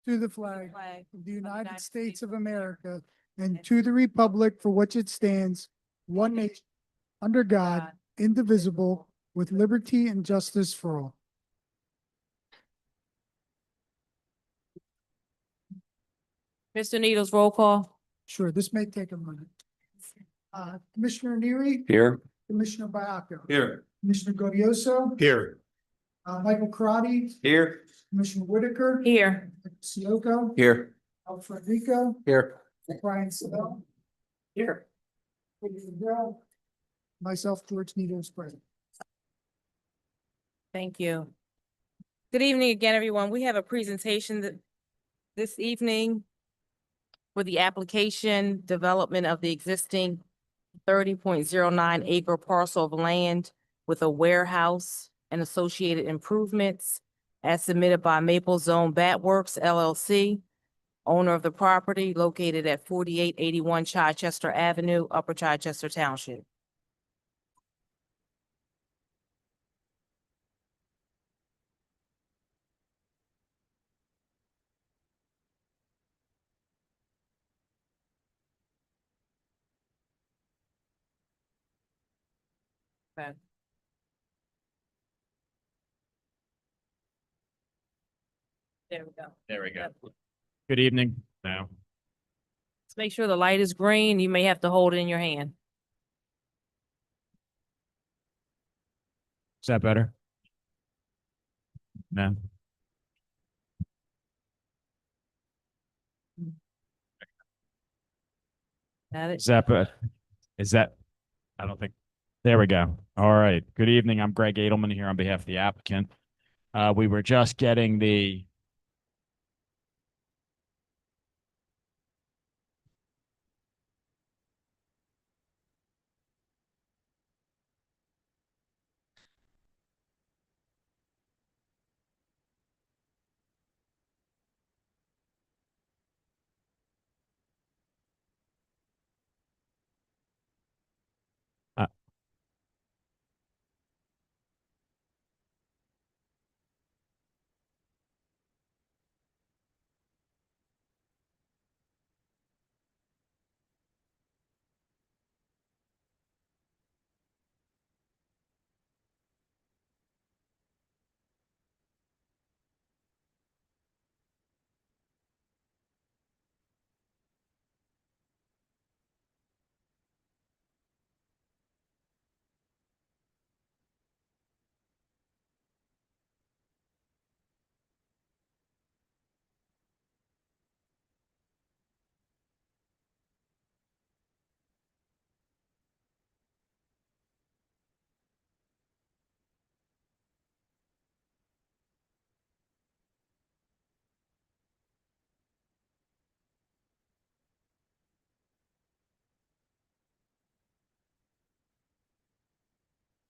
to the flag flag of the United States of America and to the republic for which it stands, one nation, under God, indivisible, with liberty and justice for all. Mr. Needles, roll call. Sure, this may take a minute. Commissioner Neary, Here. Commissioner Baiaco, Here. Commissioner Godioso, Here. Michael Karati, Here. Commissioner Whitaker. Here. Sioko, Here. Alfred Rico, Here. Brian Sabell, Here. myself, George Needles, present. Thank you. Good evening again, everyone. We have a presentation this evening for the application development of the existing 30.09 acre parcel of land with a warehouse and associated improvements as submitted by Maple Zone Bat Works LLC, owner of the property located at 4881 Chichester Avenue, Upper Chichester Township. Okay. There we go. There we go. Yep. Good evening. Now. Let's make sure the light is green. You may have to hold it in your hand. Is that better? No. Got it? Is that better? Is that? I don't think. There we go. All right. Good evening. I'm Greg Edelman here on behalf of the applicant. We were just getting the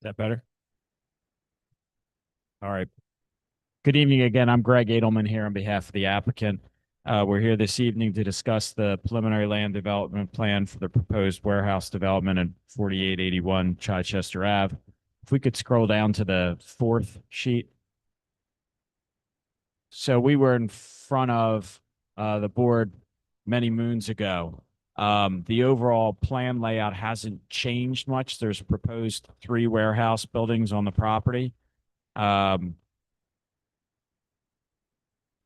Is that better? All right. Good evening again. I'm Greg Edelman here on behalf of the applicant. We're here this evening to discuss the preliminary land development plan for the proposed warehouse development at 4881 Chichester Ave. If we could scroll down to the fourth sheet. So we were in front of the board many moons ago. The overall plan layout hasn't changed much. There's proposed 3 warehouse buildings on the property.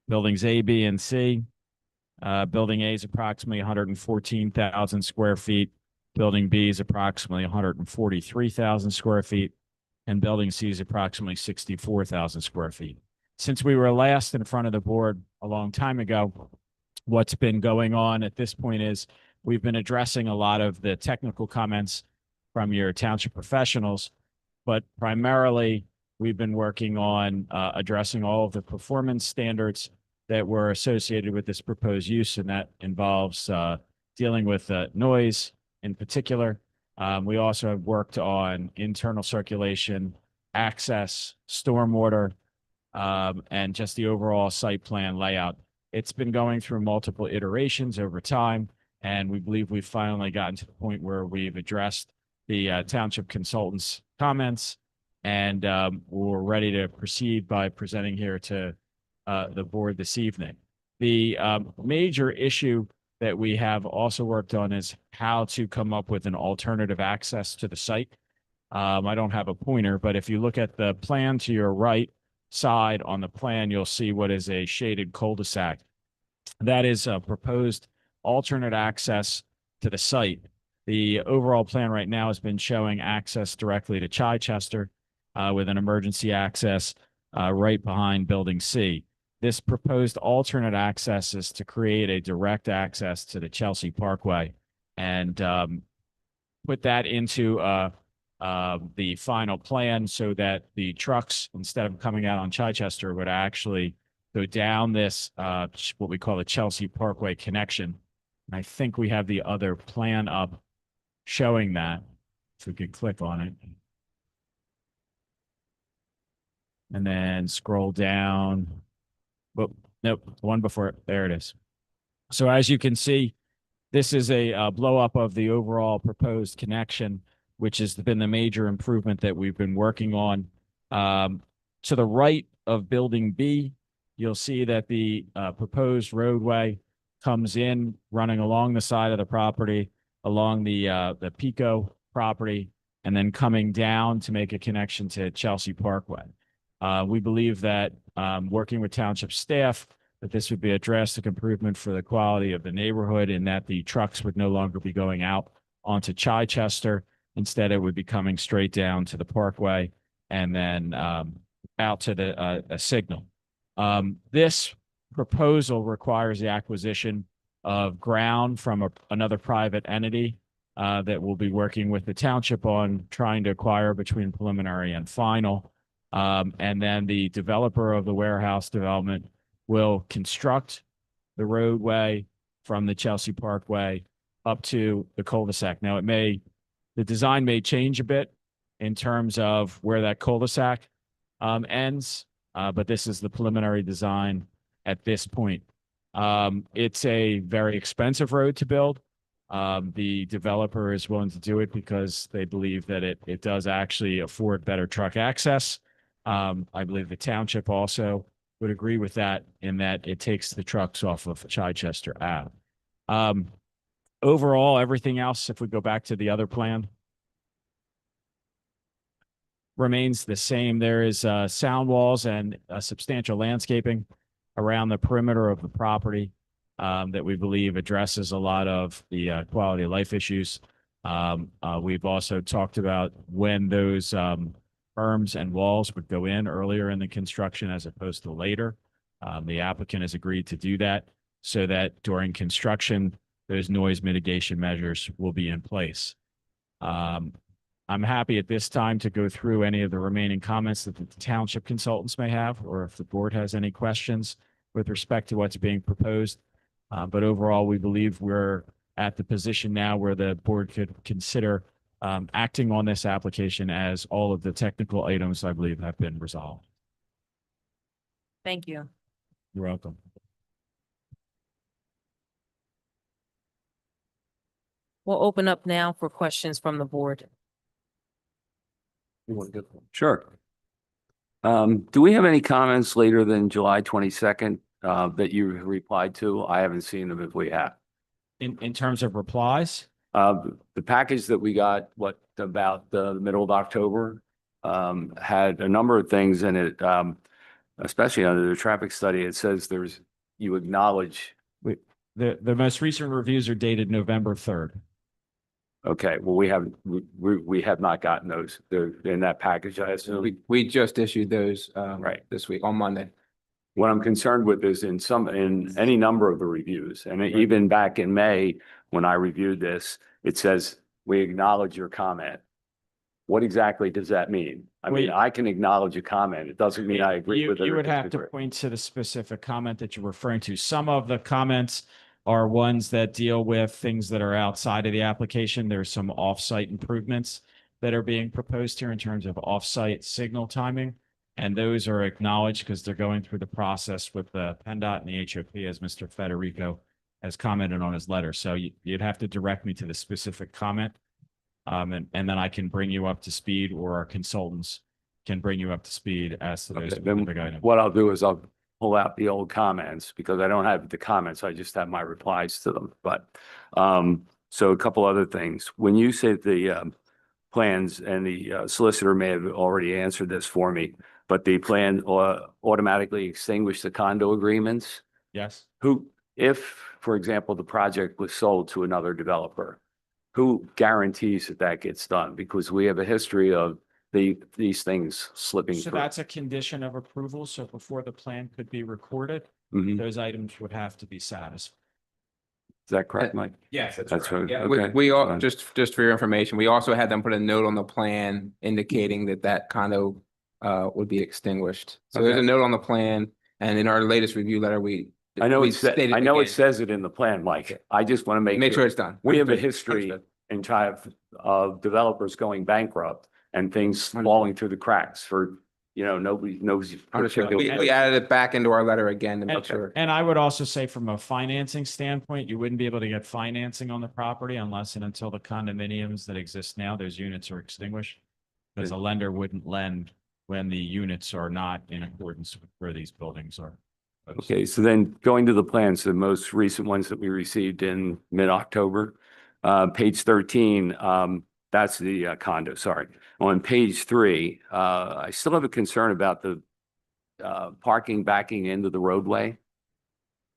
Buildings A, B, and C. Building A is approximately 114,000 square feet. Building B is approximately 143,000 square feet. And building C is approximately 64,000 square feet. Since we were last in front of the board a long time ago, what's been going on at this point is we've been addressing a lot of the technical comments from your township professionals, but primarily we've been working on addressing all of the performance standards that were associated with this proposed use, and that involves dealing with noise in particular. We also have worked on internal circulation, access, stormwater, and just the overall site plan layout. It's been going through multiple iterations over time, and we believe we've finally gotten to the point where we've addressed the township consultant's comments, and we're ready to proceed by presenting here to the board this evening. The major issue that we have also worked on is how to come up with an alternative access to the site. I don't have a pointer, but if you look at the plan to your right side on the plan, you'll see what is a shaded cul-de-sac. That is a proposed alternate access to the site. The overall plan right now has been showing access directly to Chichester with an emergency access right behind Building C. This proposed alternate access is to create a direct access to the Chelsea Parkway and put that into the final plan so that the trucks, instead of coming out on Chichester, would actually go down this, what we call the Chelsea Parkway connection. And I think we have the other plan up showing that. If we could click on it. And then scroll down. Whoop, nope, one before it. There it is. So as you can see, this is a blow up of the overall proposed connection, which has been the major improvement that we've been working on. To the right of Building B, you'll see that the proposed roadway comes in running along the side of the property, along the Pico property, and then coming down to make a connection to Chelsea Parkway. We believe that working with township staff, that this would be a drastic improvement for the quality of the neighborhood and that the trucks would no longer be going out onto Chichester. Instead, it would be coming straight down to the Parkway and then out to the a signal. This proposal requires the acquisition of ground from another private entity that will be working with the township on trying to acquire between preliminary and final. And then the developer of the warehouse development will construct the roadway from the Chelsea Parkway up to the cul-de-sac. Now, the design may change a bit in terms of where that cul-de-sac ends, but this is the preliminary design at this point. It's a very expensive road to build. The developer is willing to do it because they believe that it does actually afford better truck access. I believe the township also would agree with that in that it takes the trucks off of Chichester Ave. Overall, everything else, if we go back to the other plan, remains the same. There is sound walls and substantial landscaping around the perimeter of the property that we believe addresses a lot of the quality of life issues. We've also talked about when those berms and walls would go in earlier in the construction as opposed to later. The applicant has agreed to do that so that during construction, those noise mitigation measures will be in place. I'm happy at this time to go through any of the remaining comments that the township consultants may have, or if the board has any questions with respect to what's being proposed. But overall, we believe we're at the position now where the board could consider acting on this application as all of the technical items, I believe, have been resolved. Thank you. You're welcome. We'll open up now for questions from the board. Sure. Do we have any comments later than July 22nd that you replied to? I haven't seen them if we have. In terms of replies? The package that we got, about the middle of October, had a number of things in it, especially under the traffic study. It says you acknowledge. The most recent reviews are dated November 3rd. Okay, well, we have not gotten those. They're in that package, I assume. We just issued those Right. this week on Monday. What I'm concerned with is in any number of the reviews, and even back in May, when I reviewed this, it says, we acknowledge your comment. What exactly does that mean? I mean, I can acknowledge a comment. It doesn't mean I agree with it. You or would have to disagree. point to the specific comment that you're referring to. Some of the comments are ones that deal with things that are outside of the application. There's some off-site improvements that are being proposed here in terms of off-site signal timing. And those are acknowledged because they're going through the process with the PennDOT and the HOP, as Mr. Federico has commented on his letter. So you'd have to direct me to the specific comment. And then I can bring you up to speed, or our consultants can bring you up to speed as to those Okay, then specific items. what I'll do is I'll pull out the old comments because I don't have the comments. I just have my replies to them. But, so a couple other things. When you say the, plans, and the solicitor may have already answered this for me, but the plan automatically extinguish the condo agreements. Yes. Who, if, for example, the project was sold to another developer, who guarantees that that gets done? Because we have a history of these things slipping So through. that's a condition of approval. So before the plan could be recorded, Mhm. those items would have to be satisfied. Is that correct, Mike? Yes, That's right. Yeah, Okay. we all, Fine. just for your information, we also had them put a note on the plan indicating that that condo would be extinguished. So there's a Okay. note on the plan, and in our latest review letter, we stated I know it again. says it in the plan, Mike. I just want to Make sure it's done. We have a Understood. history Understood. in child of developers going bankrupt and things Understood. falling through the cracks for, nobody's. Understood. We added it back into our letter again to make And, sure. and I would also say from a financing standpoint, you wouldn't be able to get financing on the property unless and until the condominiums that exist now, those units are extinguished. Because a lender wouldn't lend when the units are not in accordance with where these buildings are. Okay, so then going to the plans, the most recent ones that we received in mid-October, page 13, that's the condo, sorry. On page 3, I still have a concern about the parking backing into the roadway.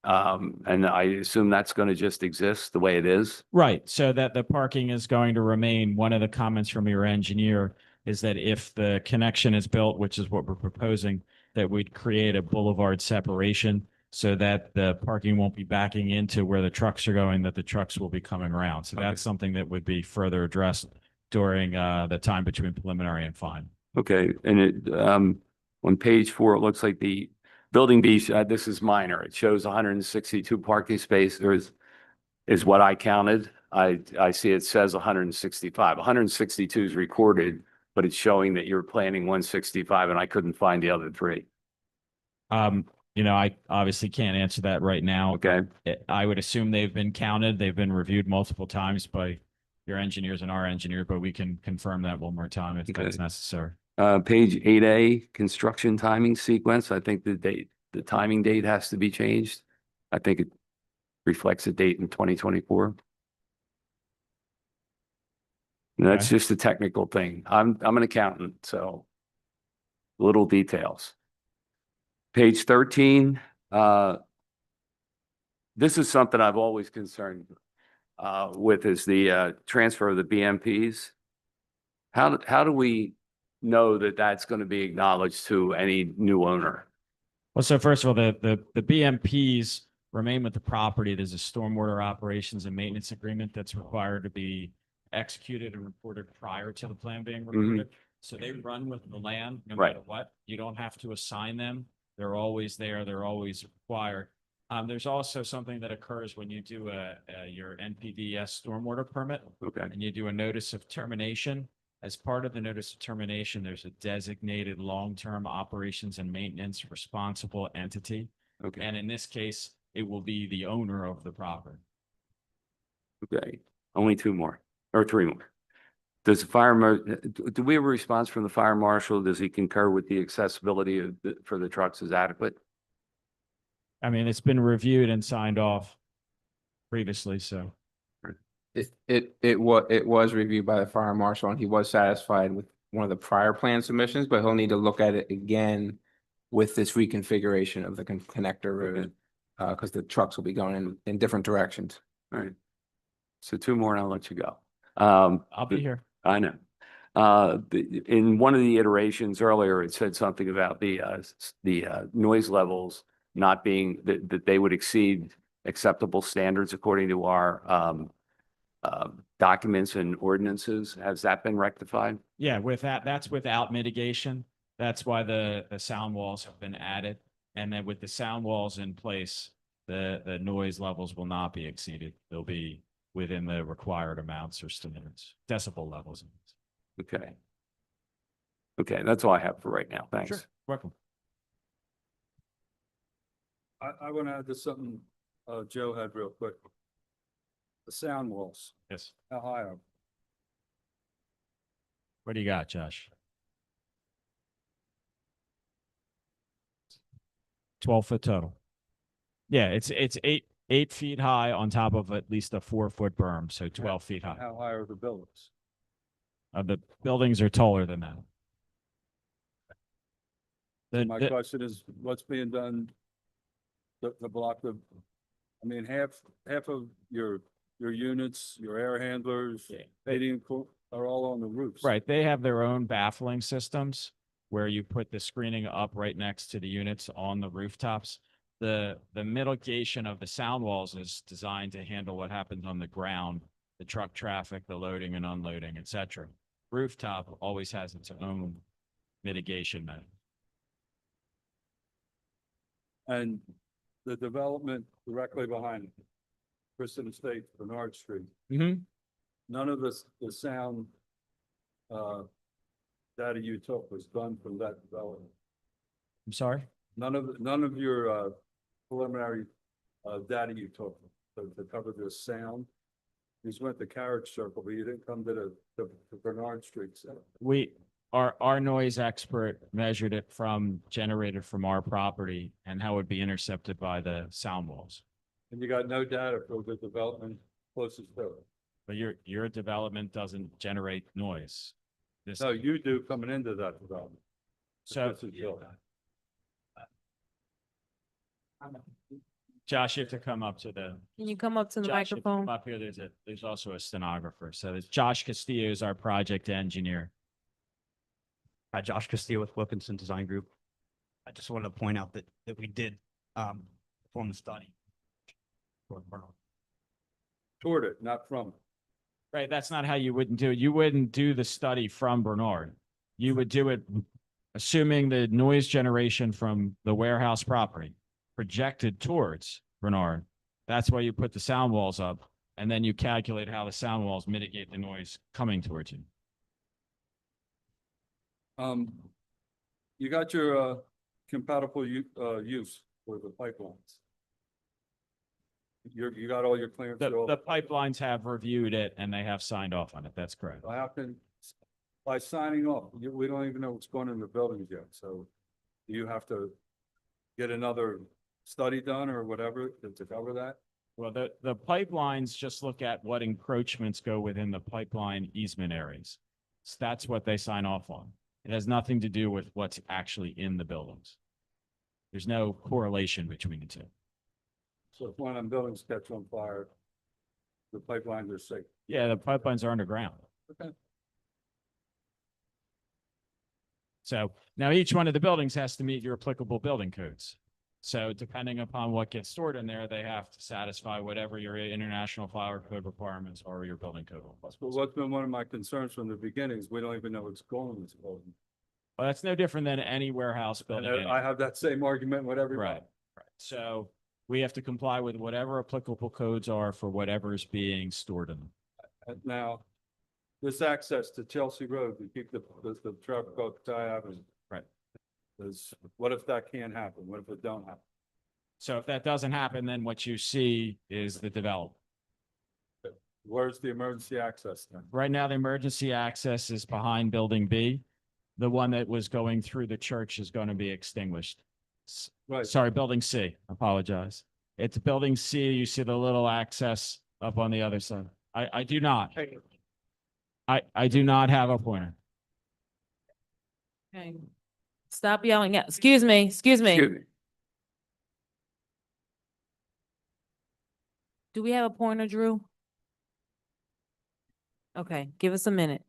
And I assume that's going to just exist the way it is. Right, so that the parking is going to remain. One of the comments from your engineer is that if the connection is built, which is what we're proposing, that we'd create a boulevard separation so that the parking won't be backing into where the trucks are going, that the trucks will be coming around. So that's something that would be further addressed during the time between preliminary and final. Okay, and it, on page 4, it looks like the building B, this is minor. It shows 162 parking spaces is what I counted. I see it says 165. 162 is recorded, but it's showing that you're planning 165 and I couldn't find the other 3. I obviously can't answer that right now. Okay, I would assume they've been counted. They've been reviewed multiple times by your engineers and our engineer, but we can confirm that one more time if that's Okay. necessary. page 8A, construction timing sequence. I think the timing date has to be changed. I think it reflects a date in 2024. And that's Okay. just a technical thing. I'm an accountant, so little details. Page 13, this is something I've always concerned with is the transfer of the BMPs. How do we know that that's going to be acknowledged to any new owner? Well, so first of all, the BMPs remain with the property. There's a stormwater operations and maintenance agreement that's required to be executed and reported prior to the plan being recorded. So they run with the land no Right. matter what. You don't have to assign them. They're always there. They're always required. There's also something that occurs when you do your NPDES stormwater permit Okay, and you do a notice of termination. As part of the notice of termination, there's a designated long-term operations and maintenance responsible entity. okay, And in this case, it will be the owner of the property. okay. Only 2 more or 3 more. Does do we have a response from the fire marshal? Does he concur with the accessibility for the trucks is adequate? I mean, it's been reviewed and signed off previously, so. It was reviewed by the fire marshal, and he was satisfied with one of the prior plan submissions, but he'll need to look at it again with this reconfiguration of the connector road, because the trucks will be going in different directions. All right. So 2 more and I'll let you go. I'll be here. I know. In one of the iterations earlier, it said something about the noise levels not being, that they would exceed acceptable standards according to our documents and ordinances. Has that been rectified? Yeah, with that, that's without mitigation. That's why the sound walls have been added. And then with the sound walls in place, the noise levels will not be exceeded. They'll be within the required amounts or standards, decibel levels. Okay. Okay, that's all I have for right now. Thanks. Sure, welcome. I want to add to something Joe had real quick. The sound walls, Yes. how high are? What do you got, Josh? 12 foot total. Yeah, it's 8 feet high on top of at least a 4 foot berm, so 12 feet high. How high are the buildings? The buildings are taller than that. My question is, what's being done to block the, I mean, half of your units, your air handlers, heating, are all on the roofs. Right, they have their own baffling systems where you put the screening up right next to the units on the rooftops. The mitigation of the sound walls is designed to handle what happens on the ground, the truck traffic, the loading and unloading, et cetera. Rooftop always has its own mitigation method. And the development directly behind it, Kristen Estates, Bernard Street, none of the sound data you took was done from that development. I'm sorry? None of your preliminary data you took to cover the sound. You just went the carriage circle, but you didn't come to the Bernard Street. Our noise expert measured it generated from our property and how it would be intercepted by the sound walls. And you got no data for the development closest to it. But your development doesn't generate noise. No, you do coming into that development. So, This is built. Josh, you have to come up to the. Can you come up to the Josh, if you come microphone? up here, there's also a stenographer. So it's Josh Castillo is our project engineer. Hi, Josh Castillo with Wilkinson Design Group. I just wanted to point out that we did perform the study. Toward it, not from it. Right, that's not how you wouldn't do it. You wouldn't do the study from Bernard. You would do it assuming the noise generation from the warehouse property projected towards Bernard. That's why you put the sound walls up, and then you calculate how the sound walls mitigate the noise coming towards you. You got your compatible use for the pipelines. You got all your clearance. The pipelines have reviewed it and they have signed off on it. That's correct. I have to, by signing off, we don't even know what's going in the buildings yet, so do you have to get another study done or whatever to cover that? Well, the pipelines just look at what encroachments go within the pipeline easement areas. So that's what they sign off on. It has nothing to do with what's actually in the buildings. There's no correlation between the two. So if one of them buildings catch on fire, the pipelines are safe. Yeah, the pipelines are underground. Okay. So now each one of the buildings has to meet your applicable building codes. So depending upon what gets stored in there, they have to satisfy whatever your international fire code requirements or your building code requirements. But what's been one of my concerns from the beginning is we don't even know what's going in this building. Well, that's no different than any warehouse And building. I anyway. have that same argument with everybody. Right. So we have to comply with whatever applicable codes are for whatever is being stored in them. Now, this access to Chelsea Road, to keep the traffic off Thai Avenue. Right. What if that can't happen? What if it don't happen? So if that doesn't happen, then what you see is the development. Where's the emergency access then? Right now, the emergency access is behind Building B. The one that was going through the church is going to be extinguished. Right. Sorry, Building C, apologize. It's Building C, you see the little access up on the other side. I do not. I do not have a pointer. Okay. Stop yelling at, excuse me. Excuse me. Do we have a pointer, Drew? Okay, give us a minute.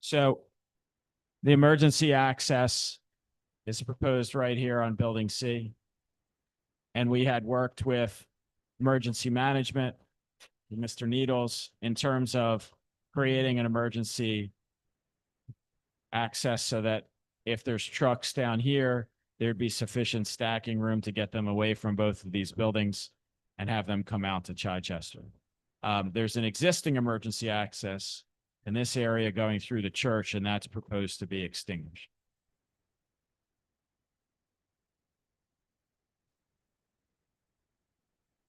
So the emergency access is proposed right here on Building C. And we had worked with emergency management, Mr. Needles, in terms of creating an emergency access so that if there's trucks down here, there'd be sufficient stacking room to get them away from both of these buildings and have them come out to Chichester. There's an existing emergency access in this area going through the church, and that's proposed to be extinguished.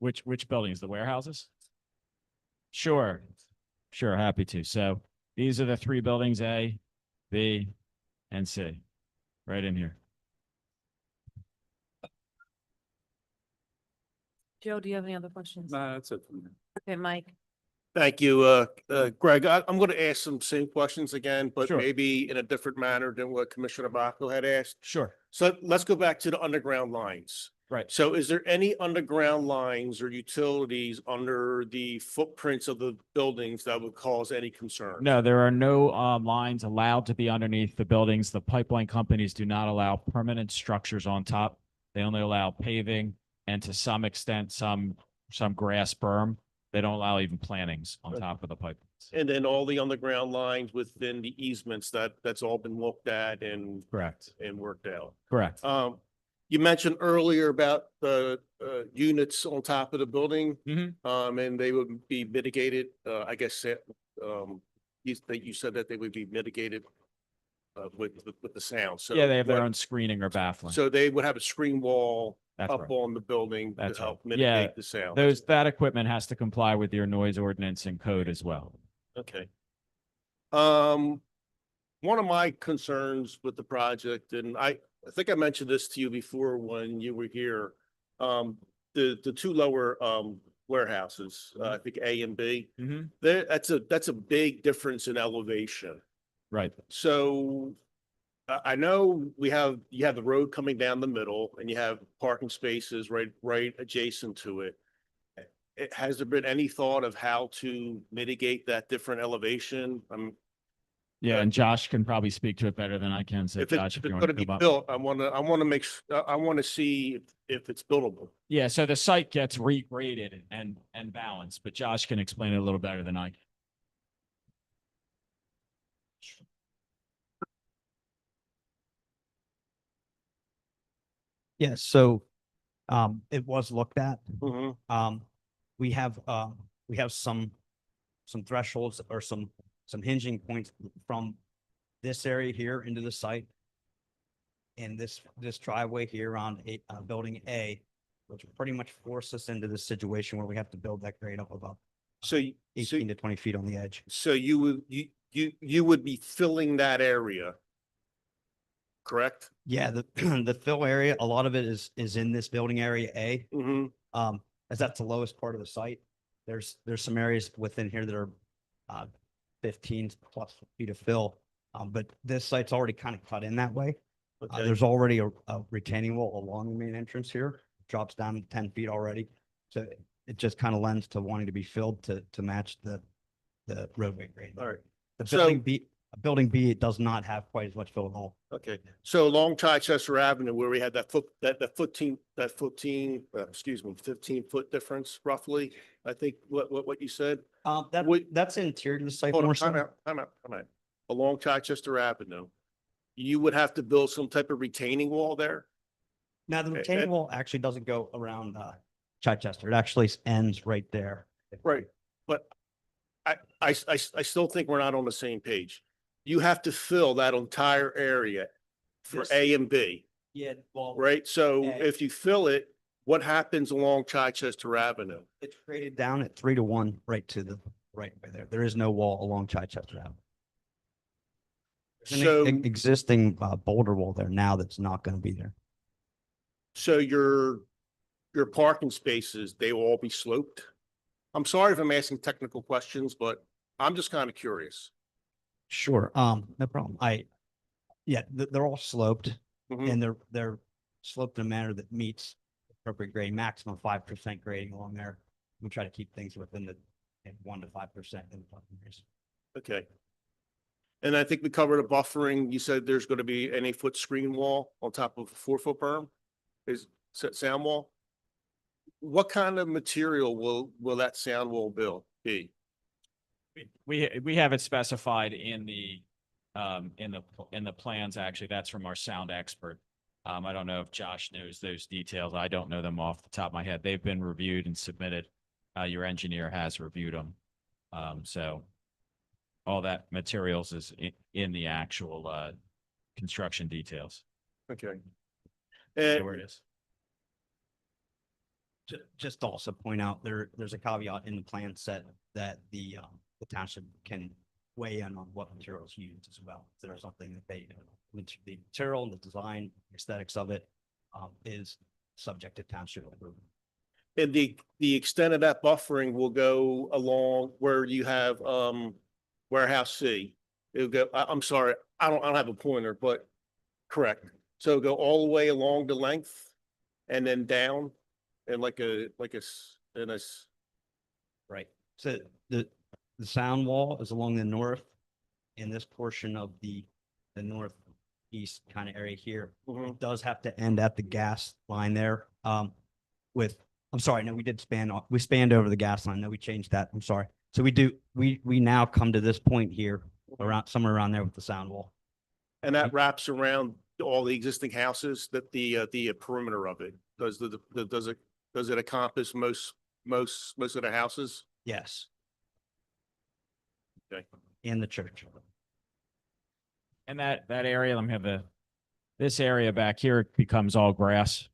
which buildings, the warehouses? Sure, sure, happy to. So these are the three buildings, A, B, and C, right in here. Joe, do you have any other questions? Nah, that's it. for me. Okay, Mike. Thank you, Greg. I'm going to ask some same questions again, but Sure. maybe in a different manner than what Commissioner Baco had asked. Sure. So let's go back to the underground lines. Right. So is there any underground lines or utilities under the footprints of the buildings that would cause any concern? No, there are no lines allowed to be underneath the buildings. The pipeline companies do not allow permanent structures on top. They only allow paving and to some extent, some grass berm. They don't allow even plantings on top of the pipelines. And then all the underground lines within the easements that's all been looked at and Correct. worked out. Correct. You mentioned earlier about the units on top of the building. Mhm. And they would be mitigated, I guess, you said that they would be mitigated with the sound. So Yeah, they have their what- own screening or baffling. So they would have a screen wall That's up right. on the building to That's right. help Yeah, mitigate the sound. that equipment has to comply with your noise ordinance and code as well. Okay. One of my concerns with the project, and I think I mentioned this to you before when you were here, the two lower warehouses, I think A and B, Mhm. that's a big difference in elevation. Right. So I know you have the road coming down the middle and you have parking spaces right adjacent to it. Has there been any thought of how to mitigate that different elevation? Yeah, and Josh can probably speak to it better than I can. So If Josh, it's if you going want to to be come up. built, I want to see if it's buildable. Yeah, so the site gets regraded and balanced, but Josh can explain it a little better than I can. Yes, so it was looked at. Mhm. We have some thresholds or some hinging points from this area here into the site. And this driveway here on building A, which pretty much forced us into this situation where we have to build that grade up about So, 18 to 20 feet on the edge. so you would be filling that area, correct? Yeah, the the fill area, a lot of it is in this building area A. Mm-hmm. As that's the lowest part of the site. There's some areas within here that are 15 plus feet of fill. But this site's already kind of cut in that way. Okay. There's already a retaining wall along the main entrance here, drops down to 10 feet already. So it just kind of lends to wanting to be filled to match the roadway grade. All right. The So- building B, it does not have quite as much fill at all. Okay. So along Chichester Avenue where we had that 15 15-foot difference roughly, I think what you said. That's interior to the site. Hold on, more so. time out. Along Chichester Avenue, you would have to build some type of retaining wall there? Now, the Okay, retaining and- wall actually doesn't go around Chichester. It actually ends right there. Right, but I still think we're not on the same page. You have to fill that entire area for This- A and B, Yeah, well, right? So A. if you fill it, what happens along Chichester Avenue? it's graded down at 3-to-1 right to the right by there. There is no wall along Chichester Avenue. There's an So, existing boulder wall there now that's not going to be there. so your parking spaces, they will all be sloped? I'm sorry if I'm asking technical questions, but I'm just kind of curious. Sure. No problem. They're all sloped Mhm. and they're sloped in a manner that meets appropriate grade, maximum 5% grading along there. We try to keep things within the 1 to 5% in the parking areas. Okay. And I think we covered a buffering. You said there's going to be an 8-foot screen wall on top of a 4-foot berm? Is sound wall? What kind of material will that sound wall be? We have it specified in the plans, actually. That's from our sound expert. I don't know if Josh knows those details. I don't know them off the top of my head. They've been reviewed and submitted. Your engineer has reviewed them. So all that materials is in the actual construction details. Okay. There And where it is. Just to also point out, there's a caveat in the plan set that the township can weigh in on what materials used as well. If there's something that they, the material, the design, aesthetics of it, is subject to township approval. And the extent of that buffering will go along where you have, warehouse C. It'll go, I'm sorry, I don't have a pointer, but correct. So it'll go all the way along the length and then down and Right. So the sound wall is along the north in this portion of the northeast kind of area here. Mhm. It does have to end at the gas line there. I'm sorry, no, we did we spanned over the gas line. No, we changed that. I'm sorry. So we now come to this point here around, somewhere around there with the sound wall. And that wraps around all the existing houses, that the perimeter of it. Does it encompass most of the houses? Yes. Okay. In the church. And that area, let me have this area back here becomes all grass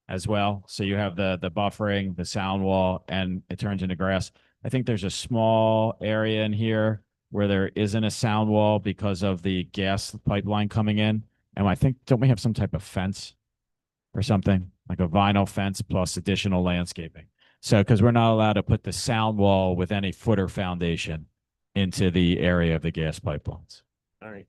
as well. So you have the buffering, the sound wall, and it turns into grass. I think there's a small area in here where there isn't a sound wall because of the gas pipeline coming in. And I think, don't we have some type of fence or something, like a vinyl fence plus additional landscaping? So, because we're not allowed to put the sound wall with any footer foundation into the area of the gas pipelines. All right.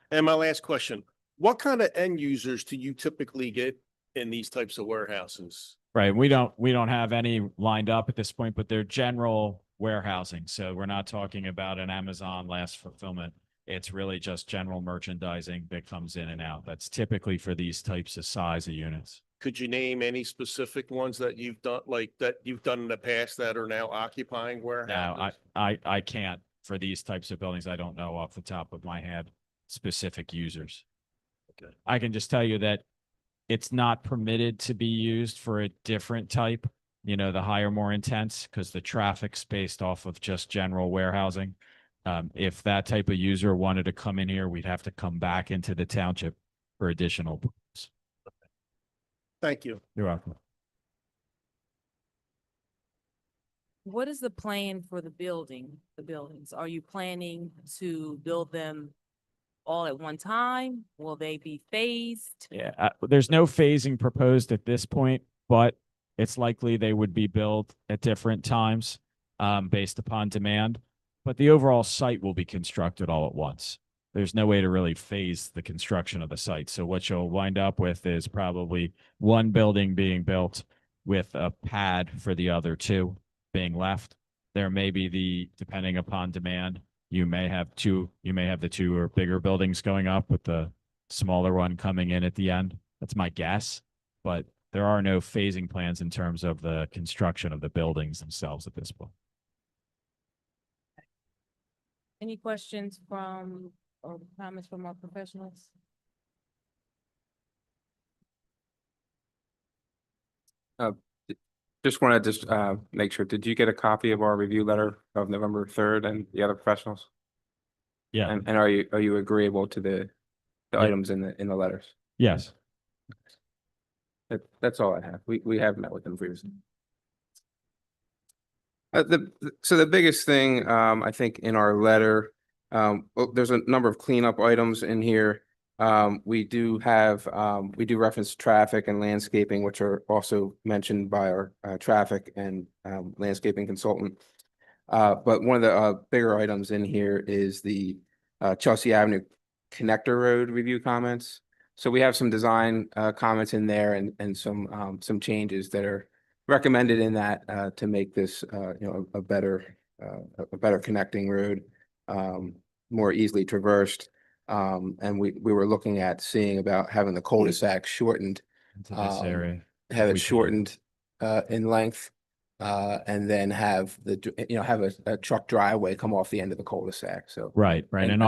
And my last question, what kind of end users do you typically get in these types of warehouses? Right. We don't have any lined up at this point, but they're general warehousing. So we're not talking about an Amazon last fulfillment. It's really just general merchandising that comes in and out. That's typically for these types of size of units. Could you name any specific ones that you've done, in the past that are now occupying warehouses? No, I can't for these types of buildings. I don't know off the top of my head specific users. Okay. I can just tell you that it's not permitted to be used for a different type, the higher, more intense, because the traffic's based off of just general warehousing. If that type of user wanted to come in here, we'd have to come back into the township for additional. Thank you. You're welcome. What is the plan for the buildings? Are you planning to build them all at one time? Will they be phased? Yeah, there's no phasing proposed at this point, but it's likely they would be built at different times based upon demand. But the overall site will be constructed all at once. There's no way to really phase the construction of the site. So what you'll wind up with is probably one building being built with a pad for the other two being left. There may be depending upon demand, you may have the two or bigger buildings going up with the smaller one coming in at the end. That's my guess, but there are no phasing plans in terms of the construction of the buildings themselves at this point. Any questions or comments from our professionals? Just wanted to make sure, did you get a copy of our review letter of November 3rd and the other professionals? Yeah. And are you agreeable to the items in the letters? Yes. That's all I have. We have met with them previously. So the biggest thing, I think in our letter, there's a number of cleanup items in here. We do reference traffic and landscaping, which are also mentioned by our traffic and landscaping consultant. But one of the bigger items in here is the Chelsea Avenue Connector Road review comments. So we have some design comments in there and some changes that are recommended in that to make this a better connecting road, more easily traversed. And we were looking at seeing about having the cul-de-sac shortened, Into this area. have we it can. shortened in length, and then have a truck driveway come off the end of the cul-de-sac. So Right. And-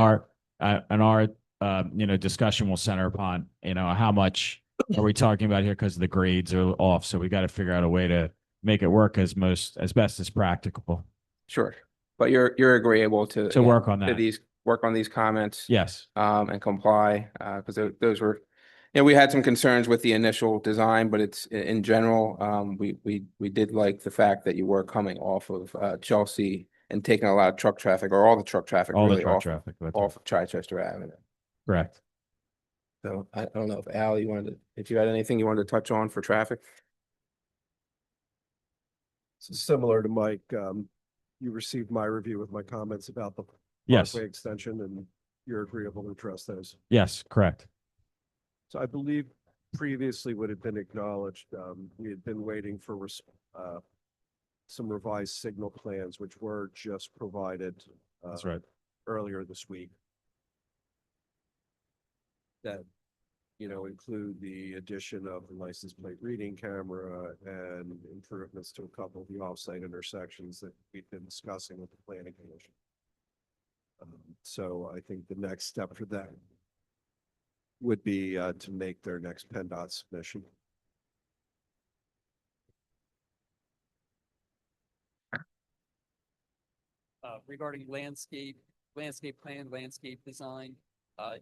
And our discussion will center upon, how much are we talking about here because the grades are off. So we got to figure out a way to make it work as best as practicable. sure, but you're agreeable to Work on that. work on these comments. Yes. And comply because those were Yeah, we had some concerns with the initial design, but it's in general, we did like the fact that you were coming off of Chelsea and taking a lot of truck traffic, or all the truck traffic All the really truck off traffic. That's right. off of Chichester Avenue. Correct. So I don't know if Al, if you had anything you wanted to touch on for traffic? Similar to Mike, you received my review with my comments about the Yes. parkway extension, and you're agreeable to address those. Yes, correct. So I believe previously what had been acknowledged, we had been waiting for some revised signal plans, which were just provided That's right. earlier this week. That, include the addition of the license plate reading camera and improvements to a couple of the off-site intersections that we've been discussing with the planning commission. So I think the next step for that would be to make their next PennDOT submission. Regarding landscape plan, landscape design,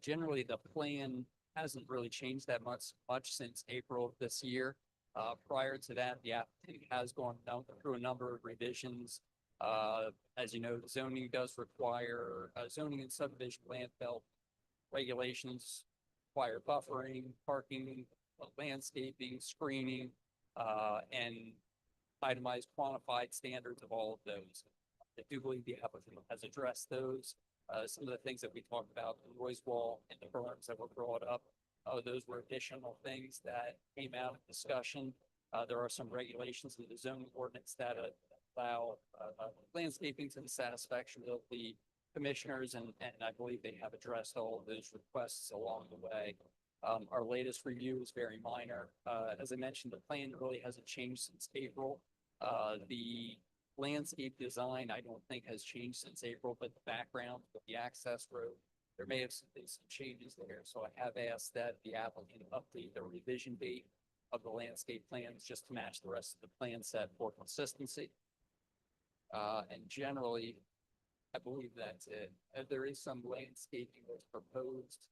generally the plan hasn't really changed that much since April of this year. Prior to that, the applicant has gone through a number of revisions. As you know, zoning does require, zoning and subdivision land belt regulations require buffering, parking, landscaping, screening, and itemized quantified standards of all of those. I do believe the applicant has addressed those. Some of the things that we talked about, the noise wall and the berms that were brought up, those were additional things that came out of discussion. There are some regulations in the zoning ordinance that allow landscaping to the satisfaction of the commissioners, and I believe they have addressed all of those requests along the way. Our latest review is very minor. As I mentioned, the plan really hasn't changed since April. The landscape design, I don't think has changed since April, but the background of the access road, there may have been some changes there. So I have asked that the applicant update the revision date of the landscape plans just to match the rest of the plan set for consistency. And generally, I believe that's it. There is some landscaping that's proposed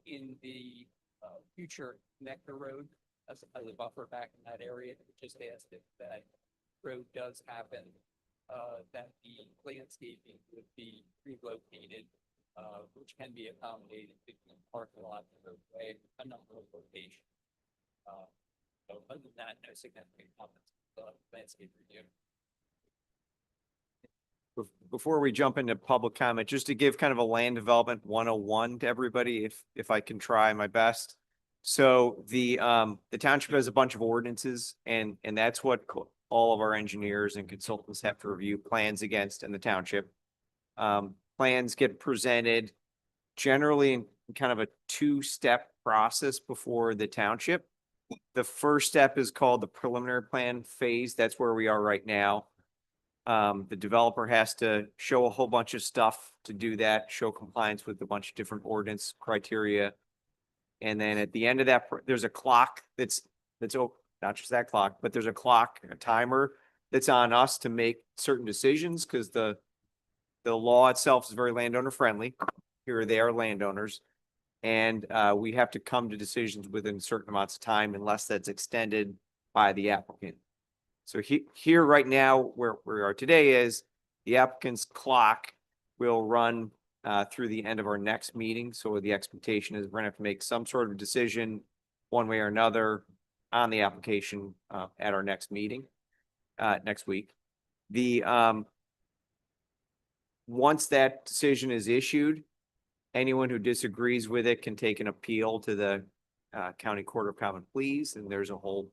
in the future connector road as a buffer back in that area. Just asked if that road does happen, that the landscaping would be relocated, which can be accommodated between the parking lot and the roadway, a number of locations. So other than that, no significant comments. Landscape review. Before we jump into public comment, just to give kind of a land development 101 to everybody, if I can try my best. So the township has a bunch of ordinances, and that's what all of our engineers and consultants have to review plans against in the township. Plans get presented generally in kind of a two-step process before the township. The first step is called the preliminary plan phase. That's where we are right now. The developer has to show a whole bunch of stuff to do that, show compliance with a bunch of different ordinance criteria. And then at the end of that, there's a clock that's not just that clock, but there's a clock, a timer that's on us to make certain decisions, because the law itself is very landowner friendly. Here they are landowners. And we have to come to decisions within certain amounts of time unless that's extended by the applicant. So here right now, where we are today is the applicant's clock will run through the end of our next meeting. So the expectation is we're gonna have to make some sort of decision one way or another on the application at our next meeting next week. Once that decision is issued, anyone who disagrees with it can take an appeal to the County Court of Common Pleas, and there's a whole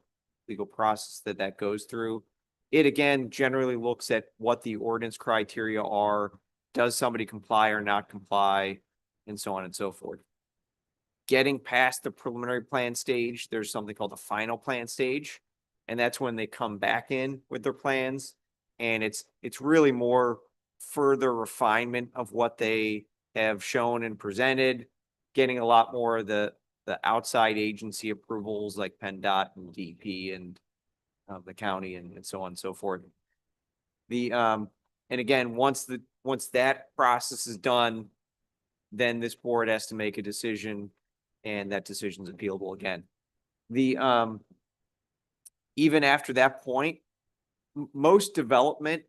legal process that goes through. It again generally looks at what the ordinance criteria are. Does somebody comply or not comply, and so on and so forth. Getting past the preliminary plan stage, there's something called the final plan stage, and that's when they come back in with their plans, and it's really more further refinement of what they have shown and presented, getting a lot more of the outside agency approvals like PennDOT and DP and the county and so on and so forth. And again, once that process is done, then this board has to make a decision and that decision's appealable again. The, even after that point, most development,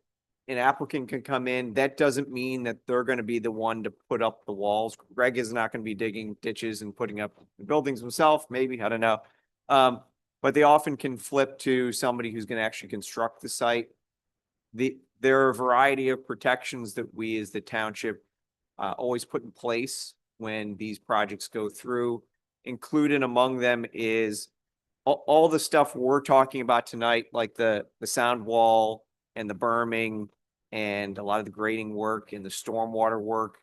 an applicant can come in. That doesn't mean that they're gonna be the one to put up the walls. Greg is not gonna be digging ditches and putting up the buildings himself, maybe, I don't know. But they often can flip to somebody who's gonna actually construct the site. There are a variety of protections that we as the township always put in place when these projects go through. Included among them is all the stuff we're talking about tonight, like the sound wall and the berming and a lot of the grading work and the stormwater work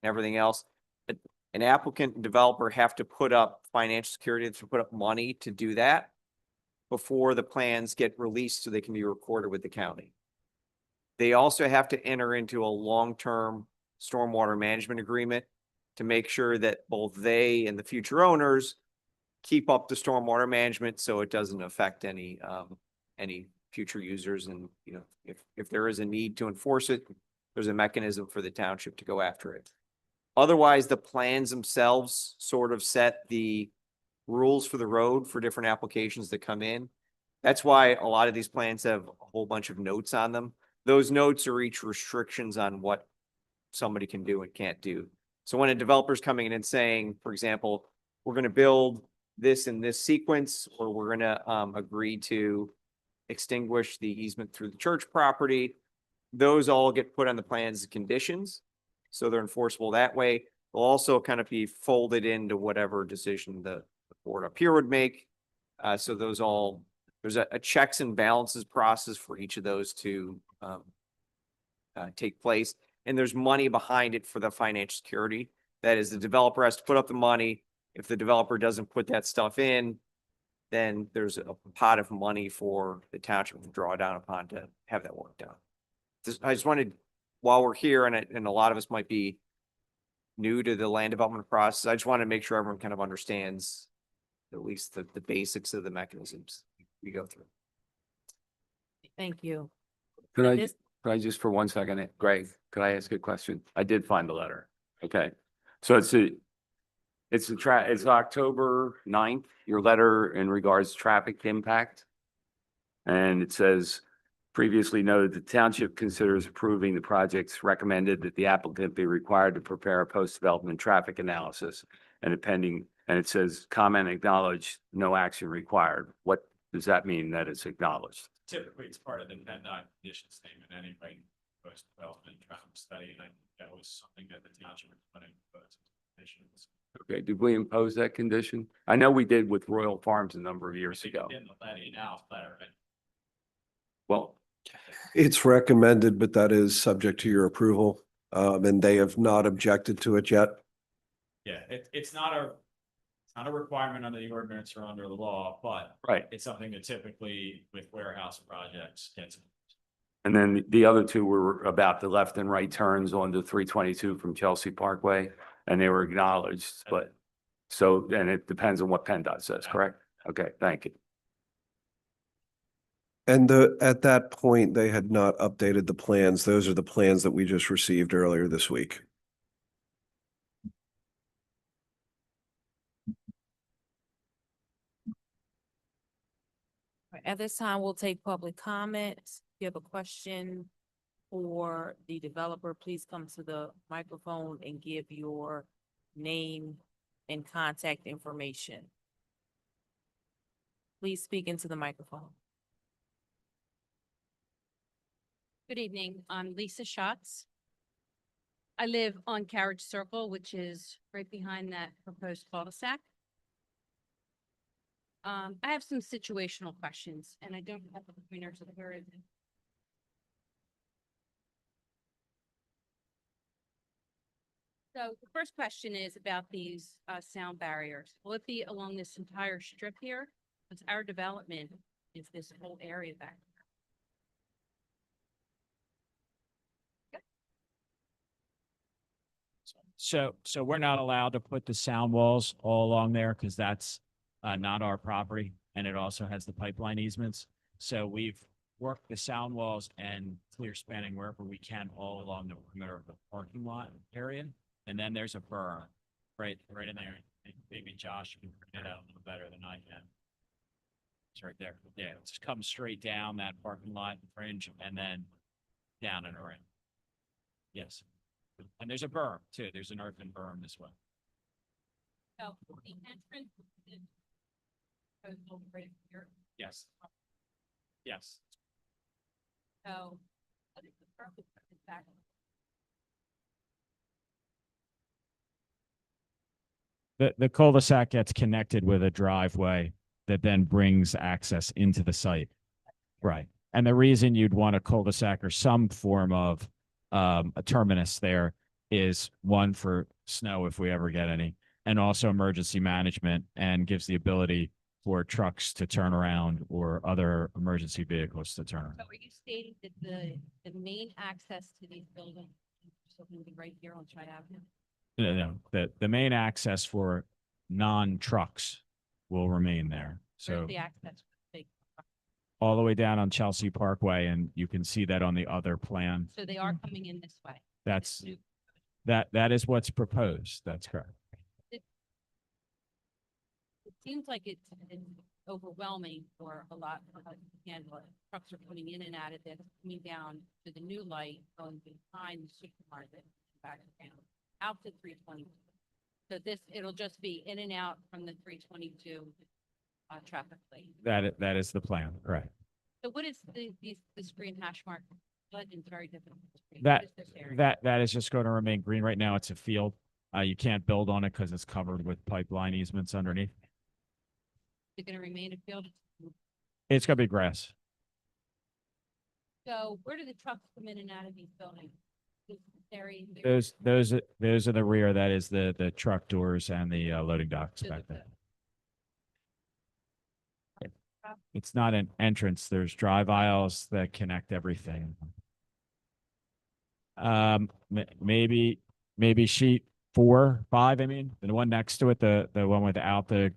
and everything else. An applicant and developer have to put up financial security, to put up money to do that before the plans get released so they can be recorded with the county. They also have to enter into a long-term stormwater management agreement to make sure that both they and the future owners keep up the stormwater management so it doesn't affect any future users. And, you know, if there is a need to enforce it, there's a mechanism for the township to go after it. Otherwise, the plans themselves sort of set the rules for the road for different applications that come in. That's why a lot of these plans have a whole bunch of notes on them. Those notes are each restrictions on what somebody can do and can't do. So when a developer's coming in and saying, for example, we're going to build this in this sequence, or we're going to agree to extinguish the easement through the church property, those all get put on the plans as conditions. So they're enforceable that way. They'll also kind of be folded into whatever decision the board up here would make. So those all, there's a checks and balances process for each of those to take place. And there's money behind it for the financial security. That is, the developer has to put up the money. If the developer doesn't put that stuff in, then there's a pot of money for the township to draw down upon to have that work done. I just wanted, while we're here, and a lot of us might be new to the land development process, I just want to make sure everyone kind of understands at least the basics of the mechanisms we go through. Thank you. Could I, This- could I just for 1 second, Greg, could I ask a question? I did find the letter. Okay. So it's October 9th, your letter in regards to traffic impact. And it says, previously noted, the township considers approving the projects, recommended that the applicant be required to prepare a post-development traffic analysis and it says comment acknowledged, no action required. What does that mean that it's acknowledged? Typically, it's part of the PennDOT condition statement anyway, post-development traffic study, and I think that was something that the township was putting conditions. Okay, did we impose that condition? I know we did with Royal Farms a number of years ago. In the letter, Well, It's recommended, but that is subject to your approval. And they have not objected to it yet. yeah, it's not a requirement under the ordinance or under the law, but right. it's something that typically with warehouse projects gets. And then the other two were about the left and right turns onto 322 from Chelsea Parkway, and they were acknowledged, but so, and it depends on what PennDOT says, correct? Okay, thank you. And at that point, they had not updated the plans. Those are the plans that we just received earlier this week. At this time, we'll take public comments. If you have a question for the developer, please come to the microphone and give your name and contact information. Please speak into the microphone. Good evening. I'm Lisa Schatz. I live on Carriage Circle, which is right behind that proposed cul-de-sac. I have some situational questions, and I don't have the pointers of where is it. So the first question is about these sound barriers. Will it be along this entire strip here? Because our development is this whole area back. So we're not allowed to put the sound walls all along there because that's not our property, and it also has the pipeline easements. So we've worked the sound walls and clear spanning wherever we can all along the perimeter of the parking lot area. And then there's a berm. right in there. Maybe Josh can print it out a little better than I can. It's right there. Yeah, just come straight down that parking lot fringe and then down and around. Yes. And there's a berm too. There's an earthen berm as well. So the entrance is right here. Yes. Yes. So what is the purpose of this back? The cul-de-sac gets connected with a driveway that then brings access into the site. Right. And the reason you'd want a cul-de-sac or some form of a terminus there is one for snow if we ever get any, and also emergency management, and gives the ability for trucks to turn around or other emergency vehicles to turn around. So are you stating that the main access to these buildings is still going to be right here on Tri Avenue? No, the main access for non-trucks will remain there. Where's So the access? For the big trucks? all the way down on Chelsea Parkway, and you can see that on the other plan. So they are coming in this way. That's, New- that is what's proposed. That's correct. It seems like it's overwhelming for a lot of us to handle it. Trucks are coming in and out of this, coming down to the new light, going behind the supermarket, back down, out to 322. So this, it'll just be in and out from the 322 traffic light. That is the plan, right? So what is this green hash mark? Legend's very different. from the green. That, What is this area? that is just going to remain green. Right now, it's a field. You can't build on it because it's covered with pipeline easements underneath. Is it going to remain a field? It's gonna be grass. So where do the trucks come in and out of these buildings? This area here? Those are the rear. That is the truck doors and the loading docks So back the- there. It's not an entrance. There's drive aisles that connect everything. Maybe sheet 4, 5. I mean, the one next to it, the one without the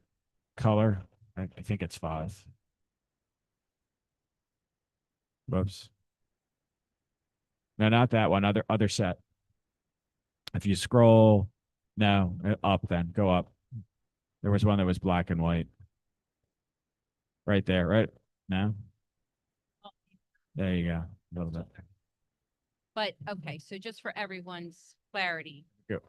color. I think it's 5. Whoops. No, not that one. Other set. If you scroll, no, up then, go up. There was one that was black and white. Right there, right? No? There you go. A little bit. But, okay, so just for everyone's clarity. Yep.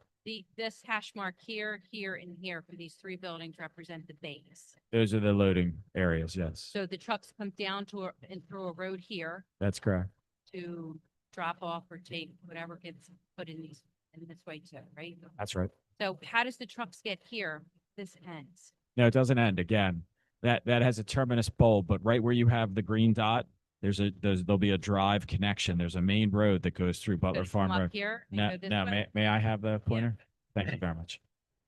This hash mark here, here, and here for these 3 buildings represent the base. Those are the loading areas, yes. So the trucks come down and through a road here That's correct. to drop off or take whatever gets put in this way too, right? That's right. So how does the trucks get here? This ends. No, it doesn't end again. That has a terminus bulb, but right where you have the green dot, there'll be a drive connection. There's a main road that goes through Butler Does it come Farm up Road. here and No, go this no, way? may I have the pointer? Thank you very much.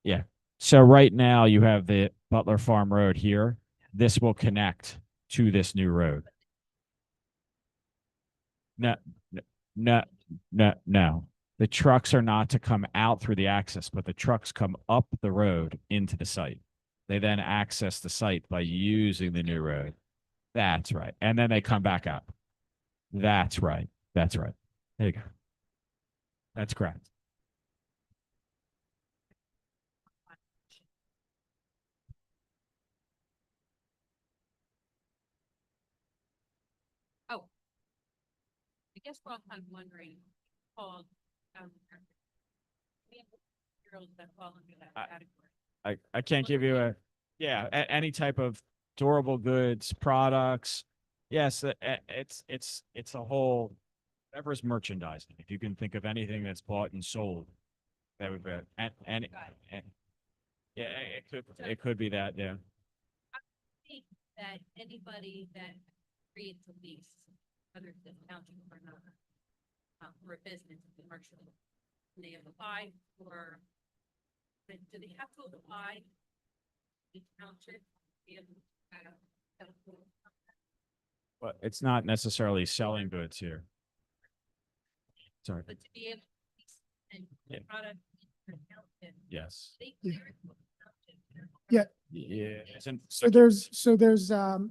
Yeah. So right now you have the Butler Farm Road here. This will connect to this new road. No. The trucks are not to come out through the access, but the trucks come up the road into the site. They then access the site by using the new road. That's right. And then they come back up. That's right. That's right. There you go. That's correct. Oh. I guess what I'm wondering, called, we have materials that fall under that category. I can't give you any type of durable goods, products. Yes, it's a whole, whatever's merchandising. If you can think of anything that's bought and sold, that would be, and yeah, it could be that, yeah. I think that anybody that creates a lease, whether it's the township or not, for a business, commercial, they apply for, do they have to apply the township? to be able to kind of- But it's not necessarily selling goods here. Sorry. But to be able to lease and Yeah. product for township, Yes. they Yeah. clear it with the township. Yeah. Yeah.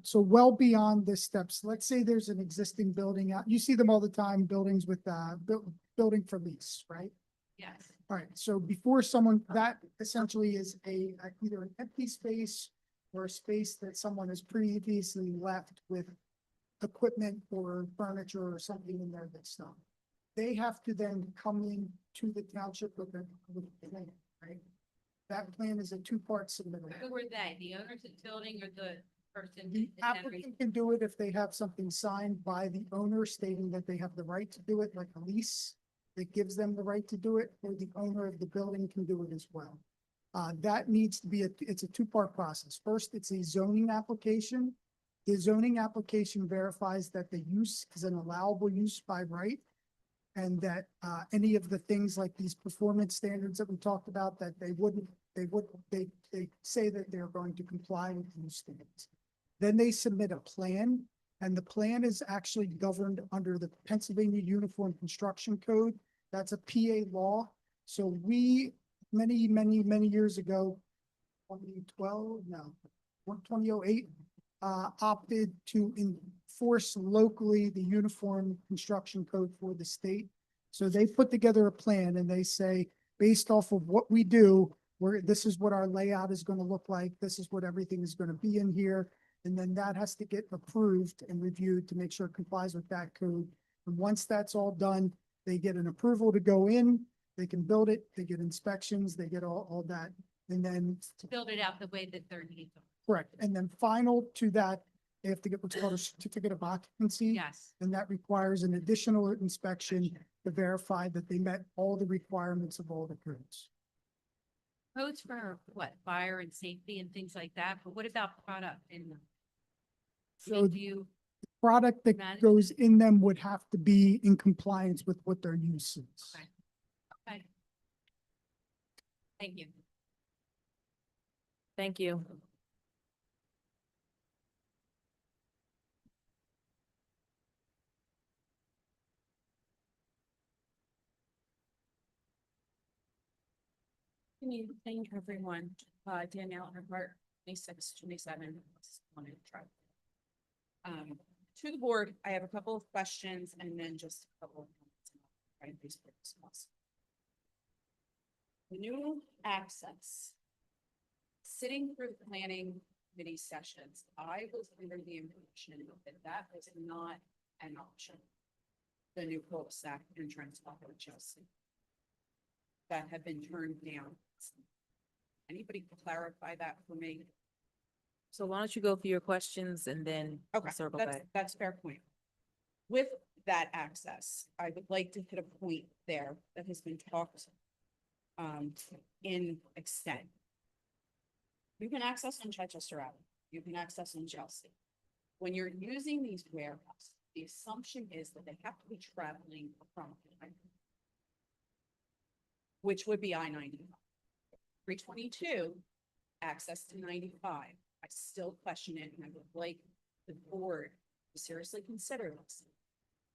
So well beyond the steps, let's say there's an existing building out, you see them all the time, buildings with, building for lease, right? Yes. All right, so before someone, that essentially is either an empty space or a space that someone has previously left with equipment or furniture or something in there that's not. They have to then come in to the township with a plan, right? That plan is a two-part submittal. Who were they? The owners of the building or the person? The that had applicant can do it if they have something signed by the owner stating that they have the right to do it, like a lease that gives them the right to do it, or the owner of the building can do it as well. That needs to be it's a two-part process. First, it's a zoning application. The zoning application verifies that the use is an allowable use by right. And that, any of the things like these performance standards that we talked about, that they say that they're going to comply with these standards. Then they submit a plan, and the plan is actually governed under the Pennsylvania Uniform Construction Code. That's a PA law. So we, many years ago, 2012, no, 2008, opted to enforce locally the Uniform Construction Code for the state. So they put together a plan and they say, based off of what we do, this is what our layout is going to look like. This is what everything is going to be in here. And then that has to get approved and reviewed to make sure it complies with that code. And once that's all done, they get an approval to go in, they can build it, they get inspections, they get all that. And then To build it out the way that they're needed. correct. And then final to that, they have to get what's called a certificate of occupancy. Yes. And that requires an additional inspection to verify that they met all the requirements of all the codes. Codes for what, fire and safety and things like that, but what about product in them? I So mean, do you, product that Manage- goes in them would have to be in compliance with what their use is. Okay. okay. Thank you. Thank you. Good evening, everyone. Danielle Earhart, 2627. Wanted to try. To the board, I have a couple of questions and then just a couple of comments. Right, these are response. The new access. Sitting through the planning committee sessions, I was under the impression that that was not an option. The new cul-de-sac entrance off of Chelsea. That had been turned down. Anybody clarify that for me? So why don't you go through your questions and then Okay, circle that's, back? that's fair point. With that access, I would like to hit a point there that has been talked in extent. You can access on Chichester Avenue, you can access on Chelsea. When you're using these warehouses, the assumption is that they have to be traveling from, which would be I-95. 322, access to 95. I still question it, and I would like the board to seriously consider this.